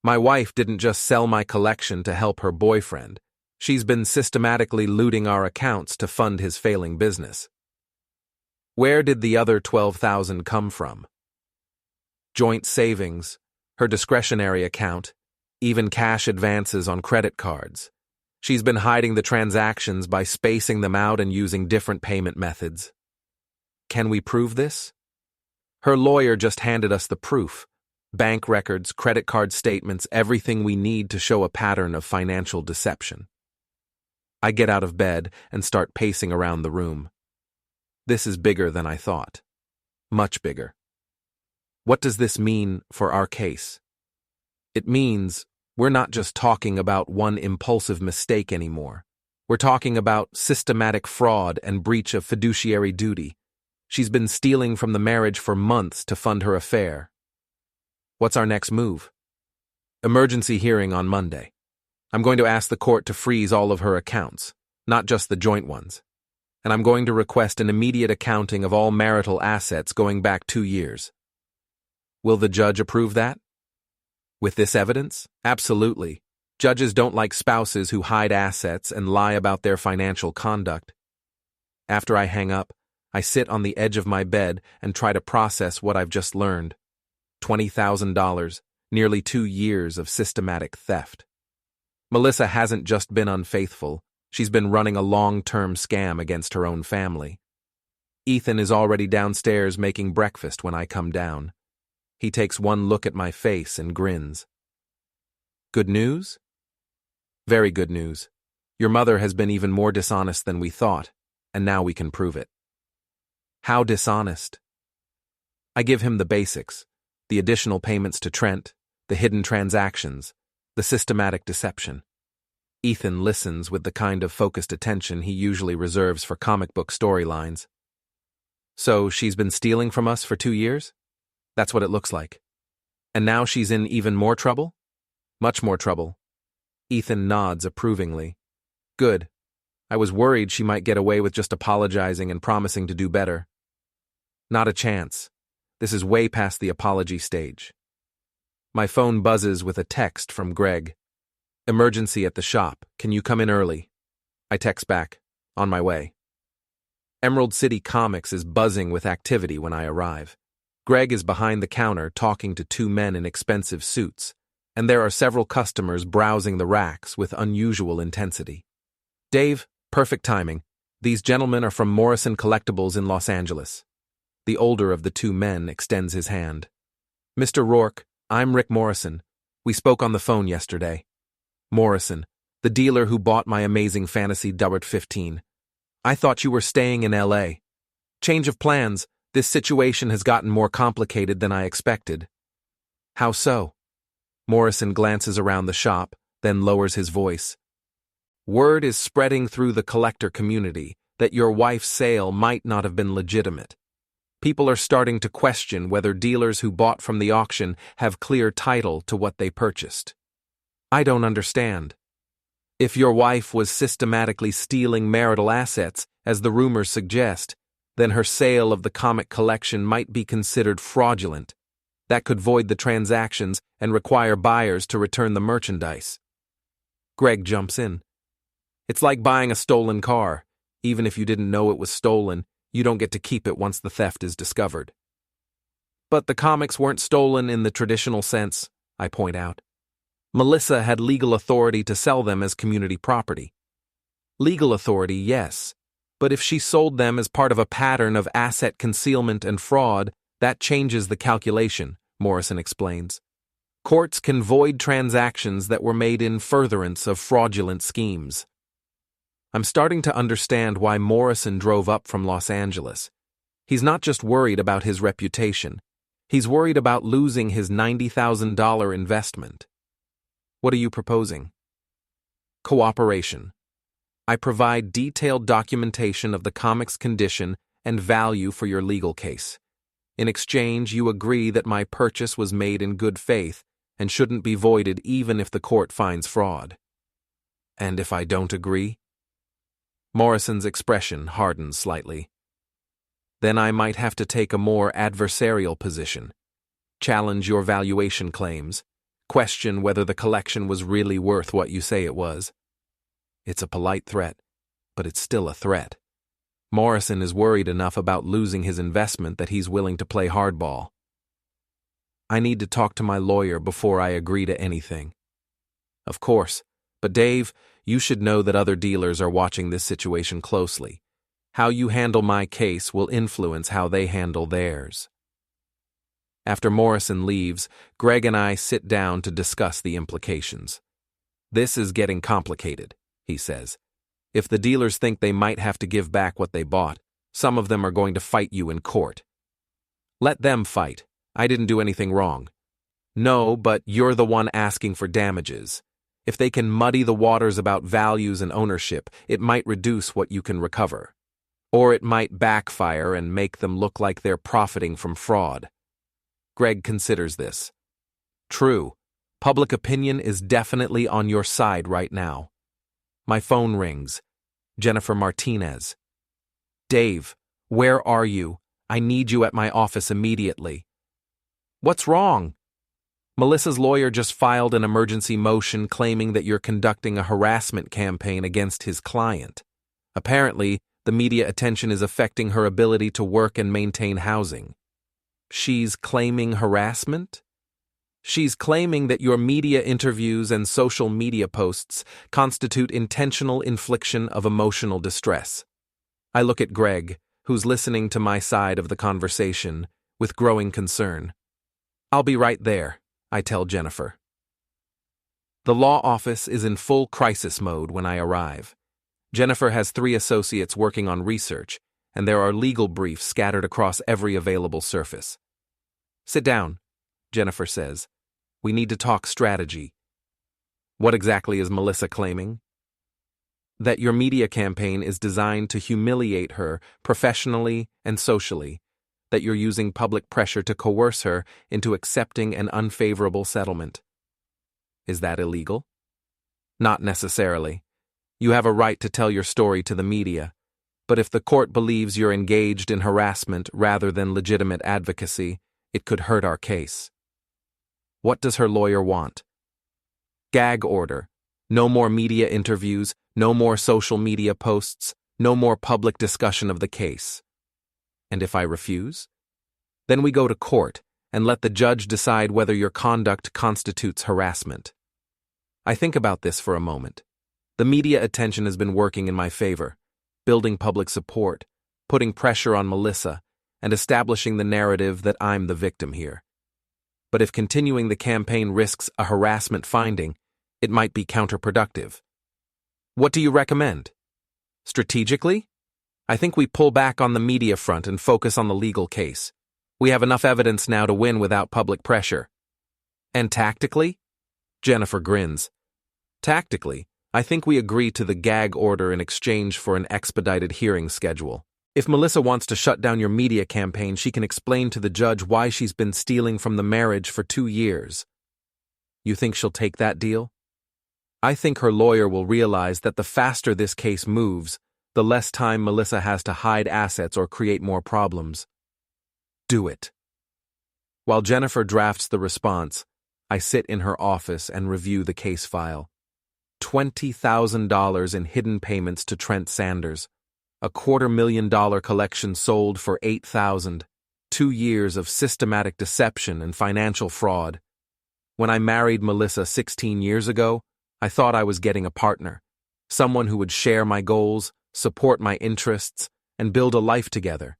My wife didn't just sell my collection to help her boyfriend. She's been systematically looting our accounts to fund his failing business. Where did the other $12,000 come from? Joint savings, her discretionary account, even cash advances on credit cards. She's been hiding the transactions by spacing them out and using different payment methods. Can we prove this? Her lawyer just handed us the proof. Bank records, credit card statements, everything we need to show a pattern of financial deception. I get out of bed and start pacing around the room. This is bigger than I thought. Much bigger. What does this mean for our case? It means we're not just talking about one impulsive mistake anymore. We're talking about systematic fraud and breach of fiduciary duty. She's been stealing from the marriage for months to fund her affair. What's our next move? Emergency hearing on Monday. I'm going to ask the court to freeze all of her accounts, not just the joint ones. And I'm going to request an immediate accounting of all marital assets going back 2 years. Will the judge approve that? With this evidence? Absolutely. Judges don't like spouses who hide assets and lie about their financial conduct. After I hang up, I sit on the edge of my bed and try to process what I've just learned. $20,000, nearly 2 years of systematic theft. Melissa hasn't just been unfaithful, she's been running a long-term scam against her own family. Ethan is already downstairs making breakfast when I come down. He takes one look at my face and grins. Good news? Very good news. Your mother has been even more dishonest than we thought, and now we can prove it. How dishonest? I give him the basics, the additional payments to Trent, the hidden transactions, the systematic deception. Ethan listens with the kind of focused attention he usually reserves for comic book storylines. So she's been stealing from us for 2 years? That's what it looks like. And now she's in even more trouble? Much more trouble. Ethan nods approvingly. Good. I was worried she might get away with just apologizing and promising to do better. Not a chance. This is way past the apology stage. My phone buzzes with a text from Greg. Emergency at the shop. Can you come in early? I text back. On my way. Emerald City Comics is buzzing with activity when I arrive. Greg is behind the counter talking to 2 men in expensive suits, and there are several customers browsing the racks with unusual intensity. Dave, perfect timing. These gentlemen are from Morrison Collectibles in Los Angeles. The older of the 2 men extends his hand. Mr. Rourke, I'm Rick Morrison. We spoke on the phone yesterday. Morrison, the dealer who bought my amazing fantasy Dubbert 15. I thought you were staying in LA. Change of plans, this situation has gotten more complicated than I expected. How so? Morrison glances around the shop, then lowers his voice. Word is spreading through the collector community that your wife's sale might not have been legitimate. People are starting to question whether dealers who bought from the auction have clear title to what they purchased. I don't understand. If your wife was systematically stealing marital assets, as the rumors suggest, then her sale of the comic collection might be considered fraudulent. That could void the transactions and require buyers to return the merchandise. Greg jumps in. It's like buying a stolen car. Even if you didn't know it was stolen, you don't get to keep it once the theft is discovered. But the comics weren't stolen in the traditional sense, I point out. Melissa had legal authority to sell them as community property. Legal authority, yes, but if she sold them as part of a pattern of asset concealment and fraud, that changes the calculation, Morrison explains. Courts can void transactions that were made in furtherance of fraudulent schemes. I'm starting to understand why Morrison drove up from Los Angeles. He's not just worried about his reputation. He's worried about losing his $90,000 investment. What are you proposing? Cooperation. I provide detailed documentation of the comic's condition and value for your legal case. In exchange, you agree that my purchase was made in good faith and shouldn't be voided even if the court finds fraud. And if I don't agree? Morrison's expression hardens slightly. Then I might have to take a more adversarial position, challenge your valuation claims, question whether the collection was really worth what you say it was. It's a polite threat, but it's still a threat. Morrison is worried enough about losing his investment that he's willing to play hardball. I need to talk to my lawyer before I agree to anything. Of course, but Dave, you should know that other dealers are watching this situation closely. How you handle my case will influence how they handle theirs. After Morrison leaves, Greg and I sit down to discuss the implications. This is getting complicated, he says. If the dealers think they might have to give back what they bought, some of them are going to fight you in court. Let them fight. I didn't do anything wrong. No, but you're the one asking for damages. If they can muddy the waters about values and ownership, it might reduce what you can recover. Or it might backfire and make them look like they're profiting from fraud. Greg considers this. True, public opinion is definitely on your side right now. My phone rings. Jennifer Martinez. Dave, where are you? I need you at my office immediately. What's wrong? Melissa's lawyer just filed an emergency motion claiming that you're conducting a harassment campaign against his client. Apparently, the media attention is affecting her ability to work and maintain housing. She's claiming harassment? She's claiming that your media interviews and social media posts constitute intentional infliction of emotional distress. I look at Greg, who's listening to my side of the conversation, with growing concern. I'll be right there, I tell Jennifer. The law office is in full crisis mode when I arrive. Jennifer has 3 associates working on research, and there are legal briefs scattered across every available surface. Sit down, Jennifer says. We need to talk strategy. What exactly is Melissa claiming? That your media campaign is designed to humiliate her professionally and socially, that you're using public pressure to coerce her into accepting an unfavorable settlement. Is that illegal? Not necessarily. You have a right to tell your story to the media, but if the court believes you're engaged in harassment rather than legitimate advocacy, it could hurt our case. What does her lawyer want? Gag order. No more media interviews, no more social media posts, no more public discussion of the case. And if I refuse? Then we go to court and let the judge decide whether your conduct constitutes harassment. I think about this for a moment. The media attention has been working in my favor, building public support, putting pressure on Melissa, and establishing the narrative that I'm the victim here. But if continuing the campaign risks a harassment finding, It might be counterproductive. What do you recommend? Strategically? I think we pull back on the media front and focus on the legal case. We have enough evidence now to win without public pressure. And tactically? Jennifer grins. Tactically, I think we agree to the gag order in exchange for an expedited hearing schedule. If Melissa wants to shut down your media campaign, she can explain to the judge why she's been stealing from the marriage for 2 years. You think she'll take that deal? I think her lawyer will realize that the faster this case moves, the less time Melissa has to hide assets or create more problems. Do it. While Jennifer drafts the response, I sit in her office and review the case file. $20,000 in hidden payments to Trent Sanders. A $250,000 collection sold for $8,000. 2 years of systematic deception and financial fraud. When I married Melissa 16 years ago, I thought I was getting a partner, someone who would share my goals, support my interests, and build a life together.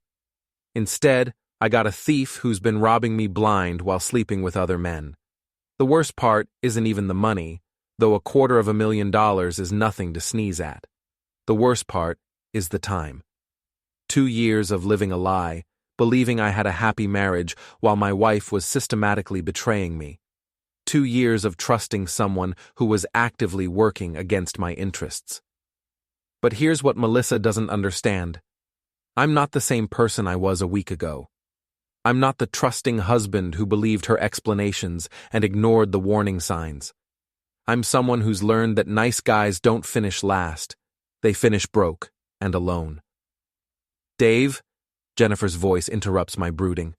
Instead, I got a thief who's been robbing me blind while sleeping with other men. The worst part isn't even the money, though $250,000 is nothing to sneeze at. The worst part is the time. 2 years of living a lie, believing I had a happy marriage while my wife was systematically betraying me. 2 years of trusting someone who was actively working against my interests. But here's what Melissa doesn't understand. I'm not the same person I was a week ago. I'm not the trusting husband who believed her explanations and ignored the warning signs. I'm someone who's learned that nice guys don't finish last. They finish broke and alone. Dave, Jennifer's voice interrupts my brooding.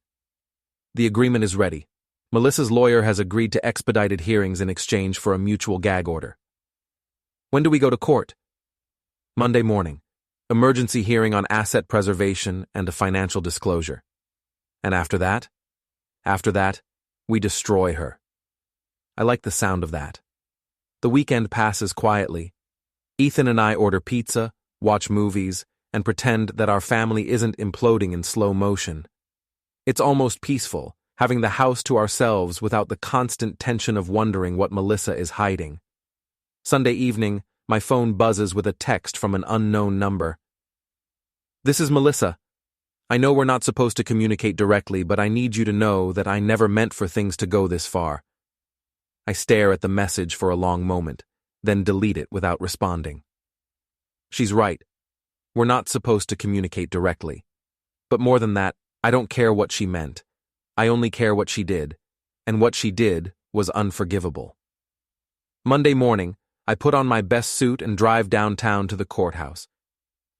The agreement is ready. Melissa's lawyer has agreed to expedited hearings in exchange for a mutual gag order. When do we go to court? Monday morning. Emergency hearing on asset preservation and a financial disclosure. And after that? After that, we destroy her. I like the sound of that. The weekend passes quietly. Ethan and I order pizza, watch movies, and pretend that our family isn't imploding in slow motion. It's almost peaceful, having the house to ourselves without the constant tension of wondering what Melissa is hiding. Sunday evening, my phone buzzes with a text from an unknown number. This is Melissa. I know we're not supposed to communicate directly, but I need you to know that I never meant for things to go this far. I stare at the message for a long moment, then delete it without responding. She's right. We're not supposed to communicate directly. But more than that, I don't care what she meant. I only care what she did, and what she did was unforgivable. Monday morning, I put on my best suit and drive downtown to the courthouse.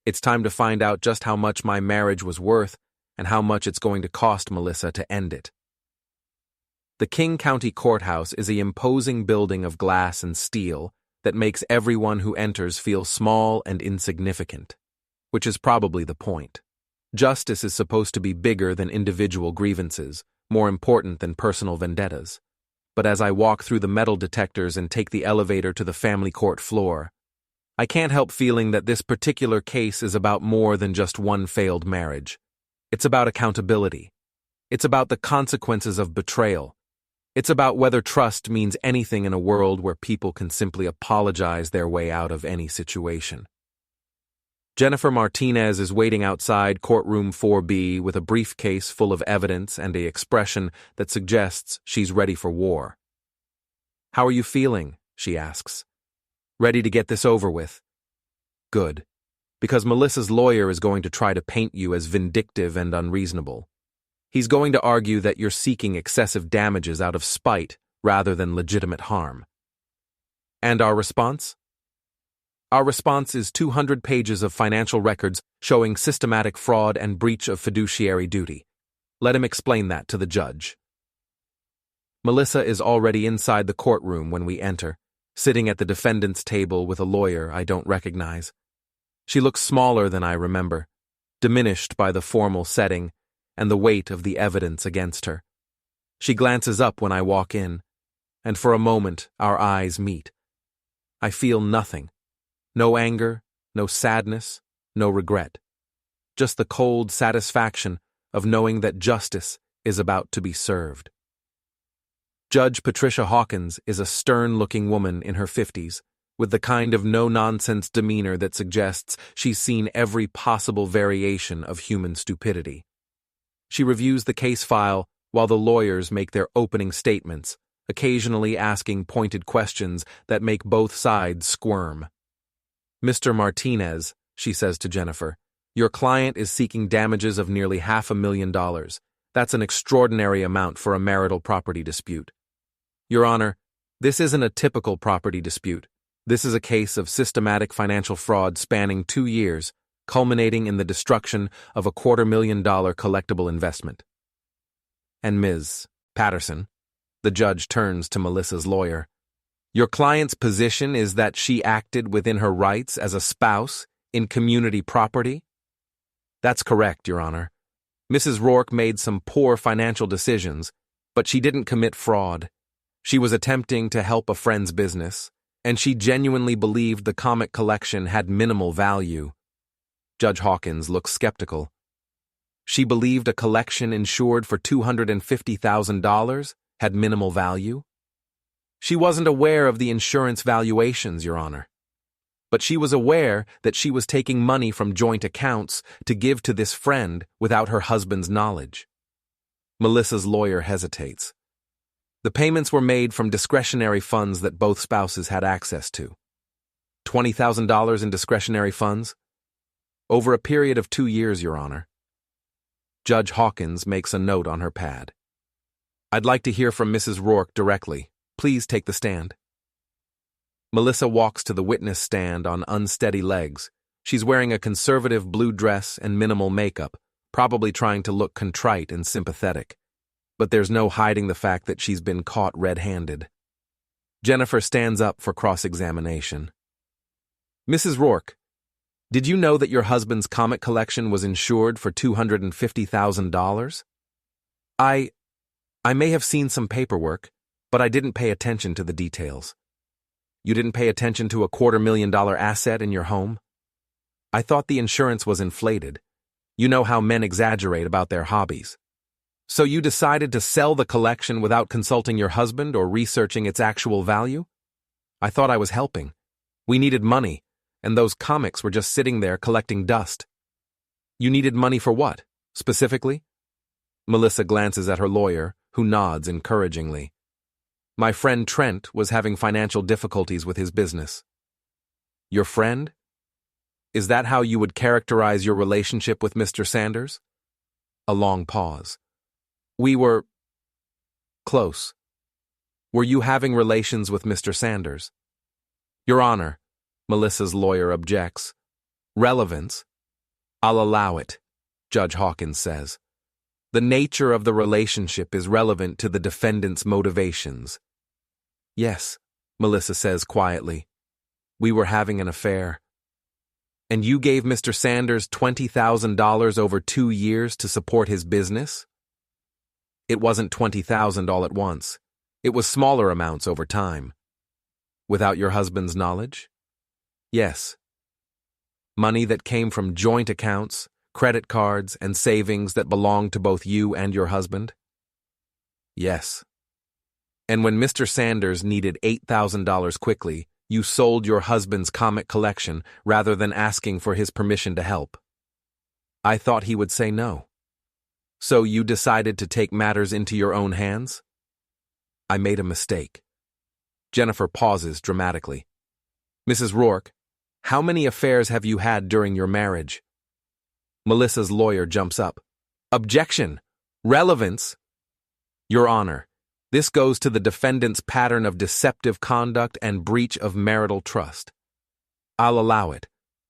It's time to find out just how much my marriage was worth and how much it's going to cost Melissa to end it. The King County Courthouse is an imposing building of glass and steel that makes everyone who enters feel small and insignificant, which is probably the point. Justice is supposed to be bigger than individual grievances, more important than personal vendettas. But as I walk through the metal detectors and take the elevator to the family court floor, I can't help feeling that this particular case is about more than just one failed marriage. It's about accountability. It's about the consequences of betrayal. It's about whether trust means anything in a world where people can simply apologize their way out of any situation. Jennifer Martinez is waiting outside courtroom 4B with a briefcase full of evidence and an expression that suggests she's ready for war. "How are you feeling?" she asks. "Ready to get this over with?" Good. Because Melissa's lawyer is going to try to paint you as vindictive and unreasonable. He's going to argue that you're seeking excessive damages out of spite rather than legitimate harm. And our response? Our response is 200 pages of financial records showing systematic fraud and breach of fiduciary duty. Let him explain that to the judge. Melissa is already inside the courtroom when we enter, sitting at the defendant's table with a lawyer I don't recognize. She looks smaller than I remember, diminished by the formal setting and the weight of the evidence against her. She glances up when I walk in, and for a moment our eyes meet. I feel nothing. No anger, no sadness, no regret. Just the cold satisfaction of knowing that justice is about to be served. Judge Patricia Hawkins is a stern-looking woman in her 50s, with the kind of no-nonsense demeanor that suggests she's seen every possible variation of human stupidity. She reviews the case file while the lawyers make their opening statements, occasionally asking pointed questions that make both sides squirm. "Mr. Martinez," she says to Jennifer, "your client is seeking damages of nearly $500,000. That's an extraordinary amount for a marital property dispute. Your Honor, this isn't a typical property dispute. This is a case of systematic financial fraud spanning 2 years, culminating in the destruction of a $250,000 collectible investment." And Ms. Patterson, the judge turns to Melissa's lawyer, "Your client's position is that she acted within her rights as a spouse in community property?" "That's correct, Your Honor. Mrs. Rourke made some poor financial decisions, but she didn't commit fraud. She was attempting to help a friend's business, and she genuinely believed the comic collection had minimal value." Judge Hawkins looks skeptical. "She believed a collection insured for $250,000 had minimal value?" "She wasn't aware of the insurance valuations, Your Honor. But she was aware that she was taking money from joint accounts to give to this friend without her husband's knowledge." Melissa's lawyer hesitates. "The payments were made from discretionary funds that both spouses had access to." $20,000 in discretionary funds? "Over a period of 2 years, Your Honor." Judge Hawkins makes a note on her pad. "I'd like to hear from Mrs. Rourke directly. Please take the stand." Melissa walks to the witness stand on unsteady legs. She's wearing a conservative blue dress and minimal makeup, probably trying to look contrite and sympathetic. But there's no hiding the fact that she's been caught red-handed. Jennifer stands up for cross-examination. "Mrs. Rourke, did you know that your husband's comic collection was insured for $250,000? I may have seen some paperwork, but I didn't pay attention to the details." "You didn't pay attention to a $250,000 asset in your home?" "I thought the insurance was inflated. You know how men exaggerate about their hobbies. So you decided to sell the collection without consulting your husband or researching its actual value?" "I thought I was helping. We needed money, and those comics were just sitting there collecting dust." "You needed money for what, specifically?" Melissa glances at her lawyer, who nods encouragingly. "My friend Trent was having financial difficulties with his business." "Your friend? Is that how you would characterize your relationship with Mr. Sanders?" A long pause. "We were close." "Were you having relations with Mr. Sanders?" "Your Honor," Melissa's lawyer objects. "Relevance? I'll allow it," Judge Hawkins says. "The nature of the relationship is relevant to the defendant's motivations." "Yes," Melissa says quietly. "We were having an affair." "And you gave Mr. Sanders $20,000 over 2 years to support his business?" "It wasn't $20,000 all at once. It was smaller amounts over time." "Without your husband's knowledge?" "Yes." "Money that came from joint accounts, credit cards, and savings that belonged to both you and your husband?" "Yes." "And when Mr. Sanders needed $8,000 quickly, you sold your husband's comic collection rather than asking for his permission to help?" "I thought he would say no." "So you decided to take matters into your own hands?" "I made a mistake." Jennifer pauses dramatically. "Mrs. Rourke, how many affairs have you had during your marriage?" Melissa's lawyer jumps up. "Objection! Relevance!" "Your Honor, this goes to the defendant's pattern of deceptive conduct and breach of marital trust." "I'll allow it,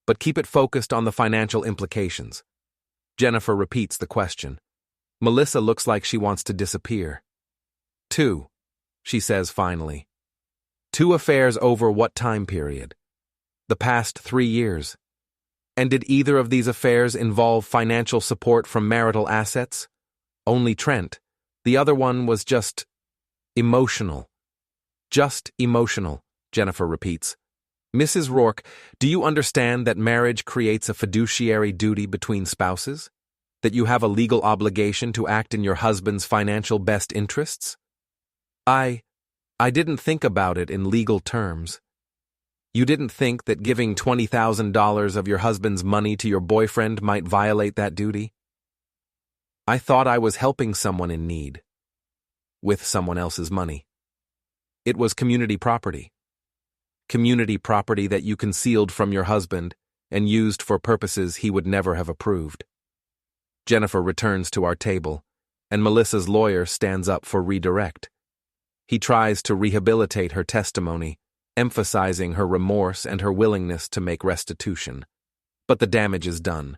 but keep it focused on the financial implications." Jennifer repeats the question. Melissa looks like she wants to disappear. "2," she says finally. "2 affairs over what time period?" "The past 3 years." "And did either of these affairs involve financial support from marital assets?" "Only Trent. The other one was just emotional." "Just emotional," Jennifer repeats. "Mrs. Rourke, do you understand that marriage creates a fiduciary duty between spouses? That you have a legal obligation to act in your husband's financial best interests?" I didn't think about it in legal terms. You didn't think that giving $20,000 of your husband's money to your boyfriend might violate that duty? I thought I was helping someone in need. With someone else's money. It was community property. Community property that you concealed from your husband and used for purposes he would never have approved. Jennifer returns to our table, and Melissa's lawyer stands up for redirect. He tries to rehabilitate her testimony, emphasizing her remorse and her willingness to make restitution. But the damage is done.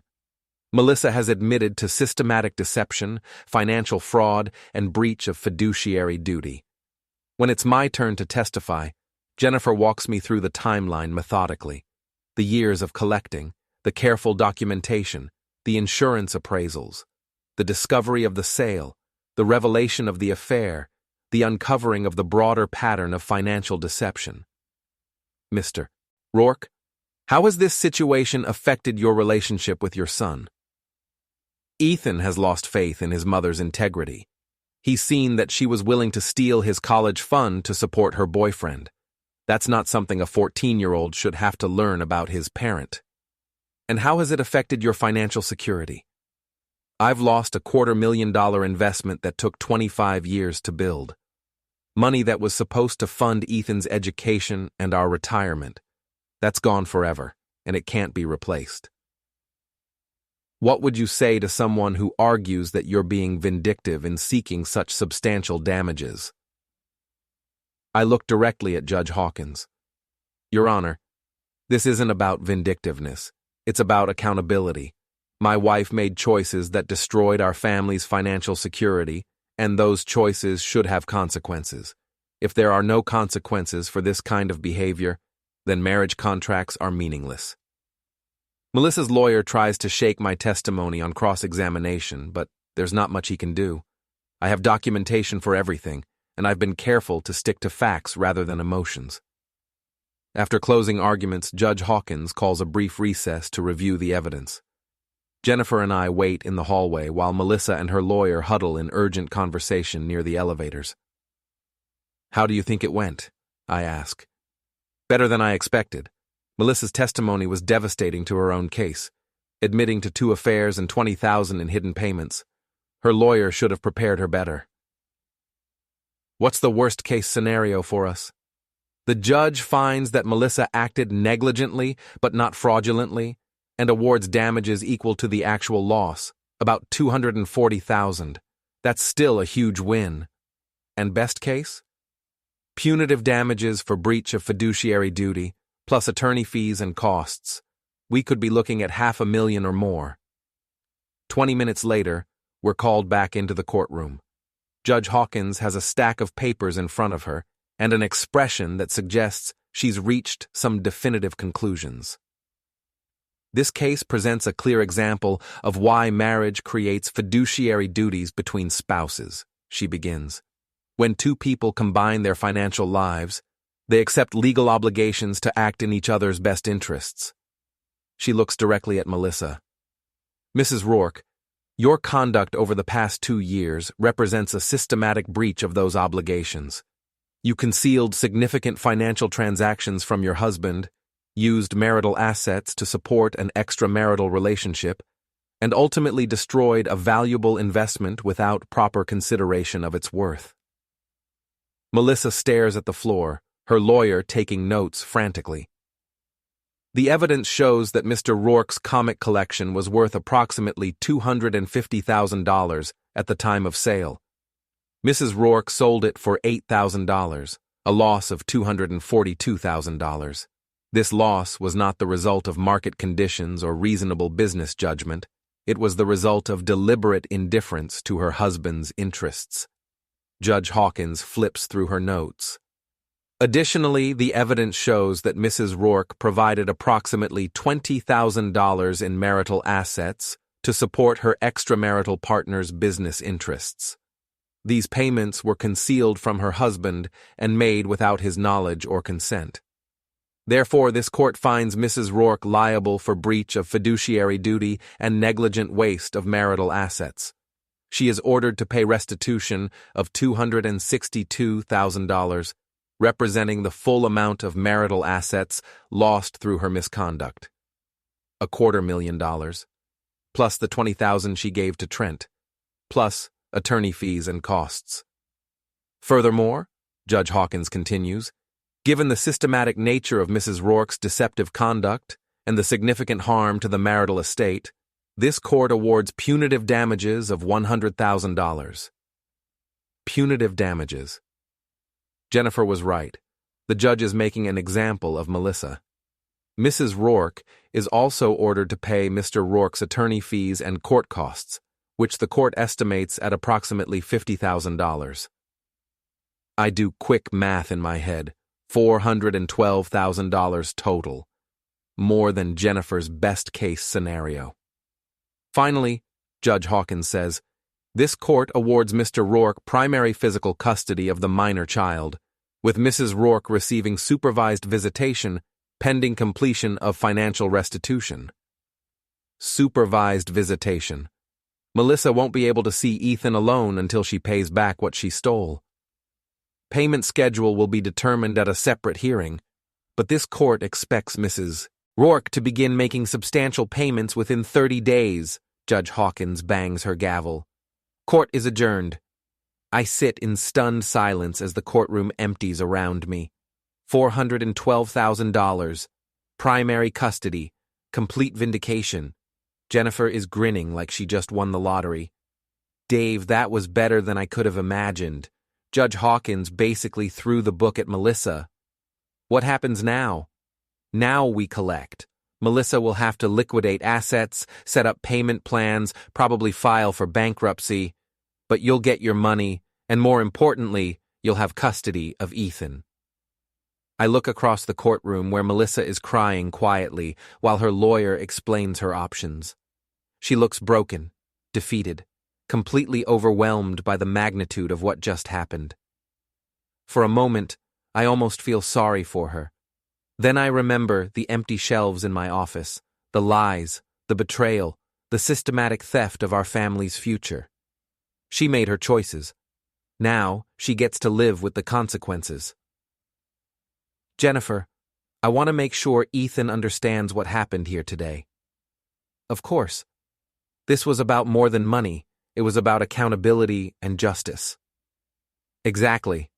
Melissa has admitted to systematic deception, financial fraud, and breach of fiduciary duty. When it's my turn to testify, Jennifer walks me through the timeline methodically. The years of collecting, the careful documentation, the insurance appraisals, the discovery of the sale, the revelation of the affair, the uncovering of the broader pattern of financial deception. Mr. Rourke, how has this situation affected your relationship with your son? Ethan has lost faith in his mother's integrity. He's seen that she was willing to steal his college fund to support her boyfriend. That's not something a 14-year-old should have to learn about his parent. And how has it affected your financial security? I've lost a $250,000 investment that took 25 years to build. Money that was supposed to fund Ethan's education and our retirement. That's gone forever, and it can't be replaced. What would you say to someone who argues that you're being vindictive in seeking such substantial damages? I look directly at Judge Hawkins. Your Honor, this isn't about vindictiveness. It's about accountability. My wife made choices that destroyed our family's financial security, and those choices should have consequences. If there are no consequences for this kind of behavior, then marriage contracts are meaningless. Melissa's lawyer tries to shake my testimony on cross-examination, but there's not much he can do. I have documentation for everything, and I've been careful to stick to facts rather than emotions. After closing arguments, Judge Hawkins calls a brief recess to review the evidence. Jennifer and I wait in the hallway while Melissa and her lawyer huddle in urgent conversation near the elevators. How do you think it went? I ask. Better than I expected. Melissa's testimony was devastating to her own case, admitting to 2 affairs and $20,000 in hidden payments. Her lawyer should have prepared her better. What's the worst-case scenario for us? The judge finds that Melissa acted negligently but not fraudulently and awards damages equal to the actual loss, about $240,000. That's still a huge win. And best case? Punitive damages for breach of fiduciary duty, plus attorney fees and costs. We could be looking at $500,000 or more. 20 minutes later, we're called back into the courtroom. Judge Hawkins has a stack of papers in front of her and an expression that suggests she's reached some definitive conclusions. This case presents a clear example of why marriage creates fiduciary duties between spouses, she begins. When 2 people combine their financial lives, they accept legal obligations to act in each other's best interests. She looks directly at Melissa. Mrs. Rourke, your conduct over the past 2 years represents a systematic breach of those obligations. You concealed significant financial transactions from your husband, used marital assets to support an extramarital relationship, and ultimately destroyed a valuable investment without proper consideration of its worth. Melissa stares at the floor, her lawyer taking notes frantically. The evidence shows that Mr. Rourke's comic collection was worth approximately $250,000 at the time of sale. Mrs. Rourke sold it for $8,000, a loss of $242,000. This loss was not the result of market conditions or reasonable business judgment. It was the result of deliberate indifference to her husband's interests. Judge Hawkins flips through her notes. Additionally, the evidence shows that Mrs. Rourke provided approximately $20,000 in marital assets to support her extramarital partner's business interests. These payments were concealed from her husband and made without his knowledge or consent. Therefore, this court finds Mrs. Rourke liable for breach of fiduciary duty and negligent waste of marital assets. She is ordered to pay restitution of $262,000, representing the full amount of marital assets lost through her misconduct. $250,000, plus the $20,000 she gave to Trent, plus attorney fees and costs. Furthermore, Judge Hawkins continues, given the systematic nature of Mrs. Rourke's deceptive conduct and the significant harm to the marital estate, this court awards punitive damages of $100,000. Punitive damages. Jennifer was right. The judge is making an example of Melissa. Mrs. Rourke is also ordered to pay Mr. Rourke's attorney fees and court costs, which the court estimates at approximately $50,000. I do quick math in my head. $412,000 total. More than Jennifer's best-case scenario. Finally, Judge Hawkins says, this court awards Mr. Rourke primary physical custody of the minor child, with Mrs. Rourke receiving supervised visitation pending completion of financial restitution. Supervised visitation. Melissa won't be able to see Ethan alone until she pays back what she stole. Payment schedule will be determined at a separate hearing, but this court expects Mrs. Rourke to begin making substantial payments within 30 days, Judge Hawkins bangs her gavel. Court is adjourned. I sit in stunned silence as the courtroom empties around me. $412,000. Primary custody. Complete vindication. Jennifer is grinning like she just won the lottery. Dave, that was better than I could have imagined. Judge Hawkins basically threw the book at Melissa. What happens now? Now we collect. Melissa will have to liquidate assets, set up payment plans, probably file for bankruptcy. But you'll get your money, and more importantly, you'll have custody of Ethan. I look across the courtroom where Melissa is crying quietly while her lawyer explains her options. She looks broken, defeated, completely overwhelmed by the magnitude of what just happened. For a moment, I almost feel sorry for her. Then I remember the empty shelves in my office, the lies, the betrayal, the systematic theft of our family's future. She made her choices. Now, she gets to live with the consequences. Jennifer, I want to make sure Ethan understands what happened here today. Of course. This was about more than money. It was about accountability and justice. Exactly.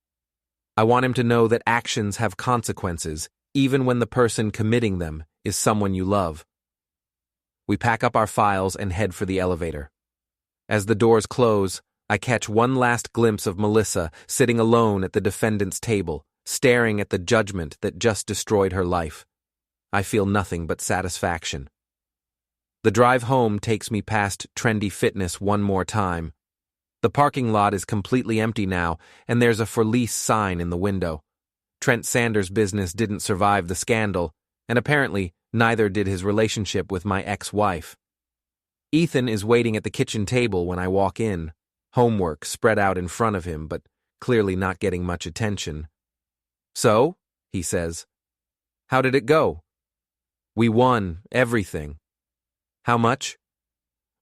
I want him to know that actions have consequences, even when the person committing them is someone you love. We pack up our files and head for the elevator. As the doors close, I catch one last glimpse of Melissa sitting alone at the defendant's table, staring at the judgment that just destroyed her life. I feel nothing but satisfaction. The drive home takes me past Trendy Fitness one more time. The parking lot is completely empty now, and there's a for lease sign in the window. Trent Sanders' business didn't survive the scandal, and apparently neither did his relationship with my ex-wife. Ethan is waiting at the kitchen table when I walk in, homework spread out in front of him, but clearly not getting much attention. So, he says, how did it go? We won everything. How much?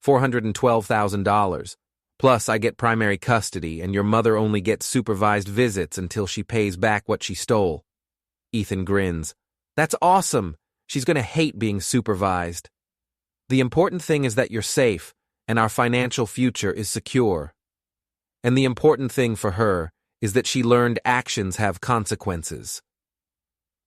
$412,000. Plus, I get primary custody, and your mother only gets supervised visits until she pays back what she stole. Ethan grins. That's awesome. She's going to hate being supervised. The important thing is that you're safe, and our financial future is secure. And the important thing for her is that she learned actions have consequences.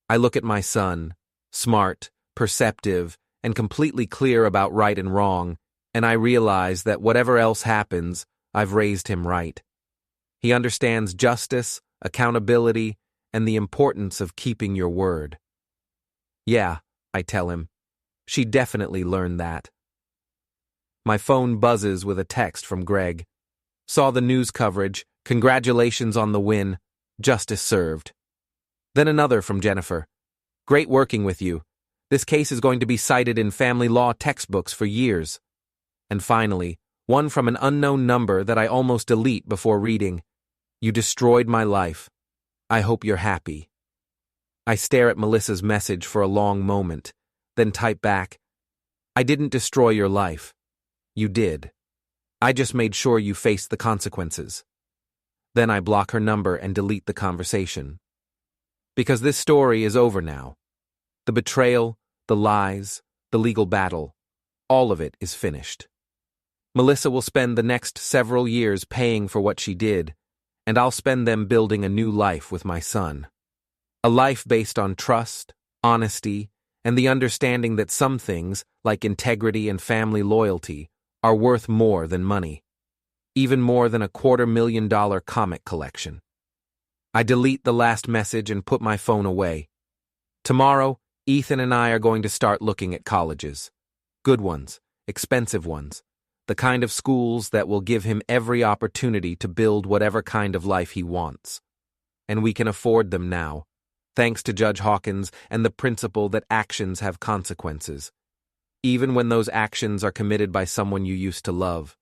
I look at my son, smart, perceptive, and completely clear about right and wrong, and I realize that whatever else happens, I've raised him right. He understands justice, accountability, and the importance of keeping your word. Yeah, I tell him. She definitely learned that. My phone buzzes with a text from Greg. Saw the news coverage. Congratulations on the win. Justice served. Then another from Jennifer. Great working with you. This case is going to be cited in family law textbooks for years. And finally, one from an unknown number that I almost delete before reading. You destroyed my life. I hope you're happy. I stare at Melissa's message for a long moment, then type back, I didn't destroy your life. You did. I just made sure you faced the consequences. Then I block her number and delete the conversation. Because this story is over now. The betrayal, the lies, the legal battle, all of it is finished. Melissa will spend the next several years paying for what she did, and I'll spend them building a new life with my son. A life based on trust, honesty, and the understanding that some things, like integrity and family loyalty, are worth more than money. Even more than a $250,000 comic collection. I delete the last message and put my phone away. Tomorrow, Ethan and I are going to start looking at colleges. Good ones, expensive ones, the kind of schools that will give him every opportunity to build whatever kind of life he wants. And we can afford them now, thanks to Judge Hawkins and the principle that actions have consequences, even when those actions are committed by someone you used to love.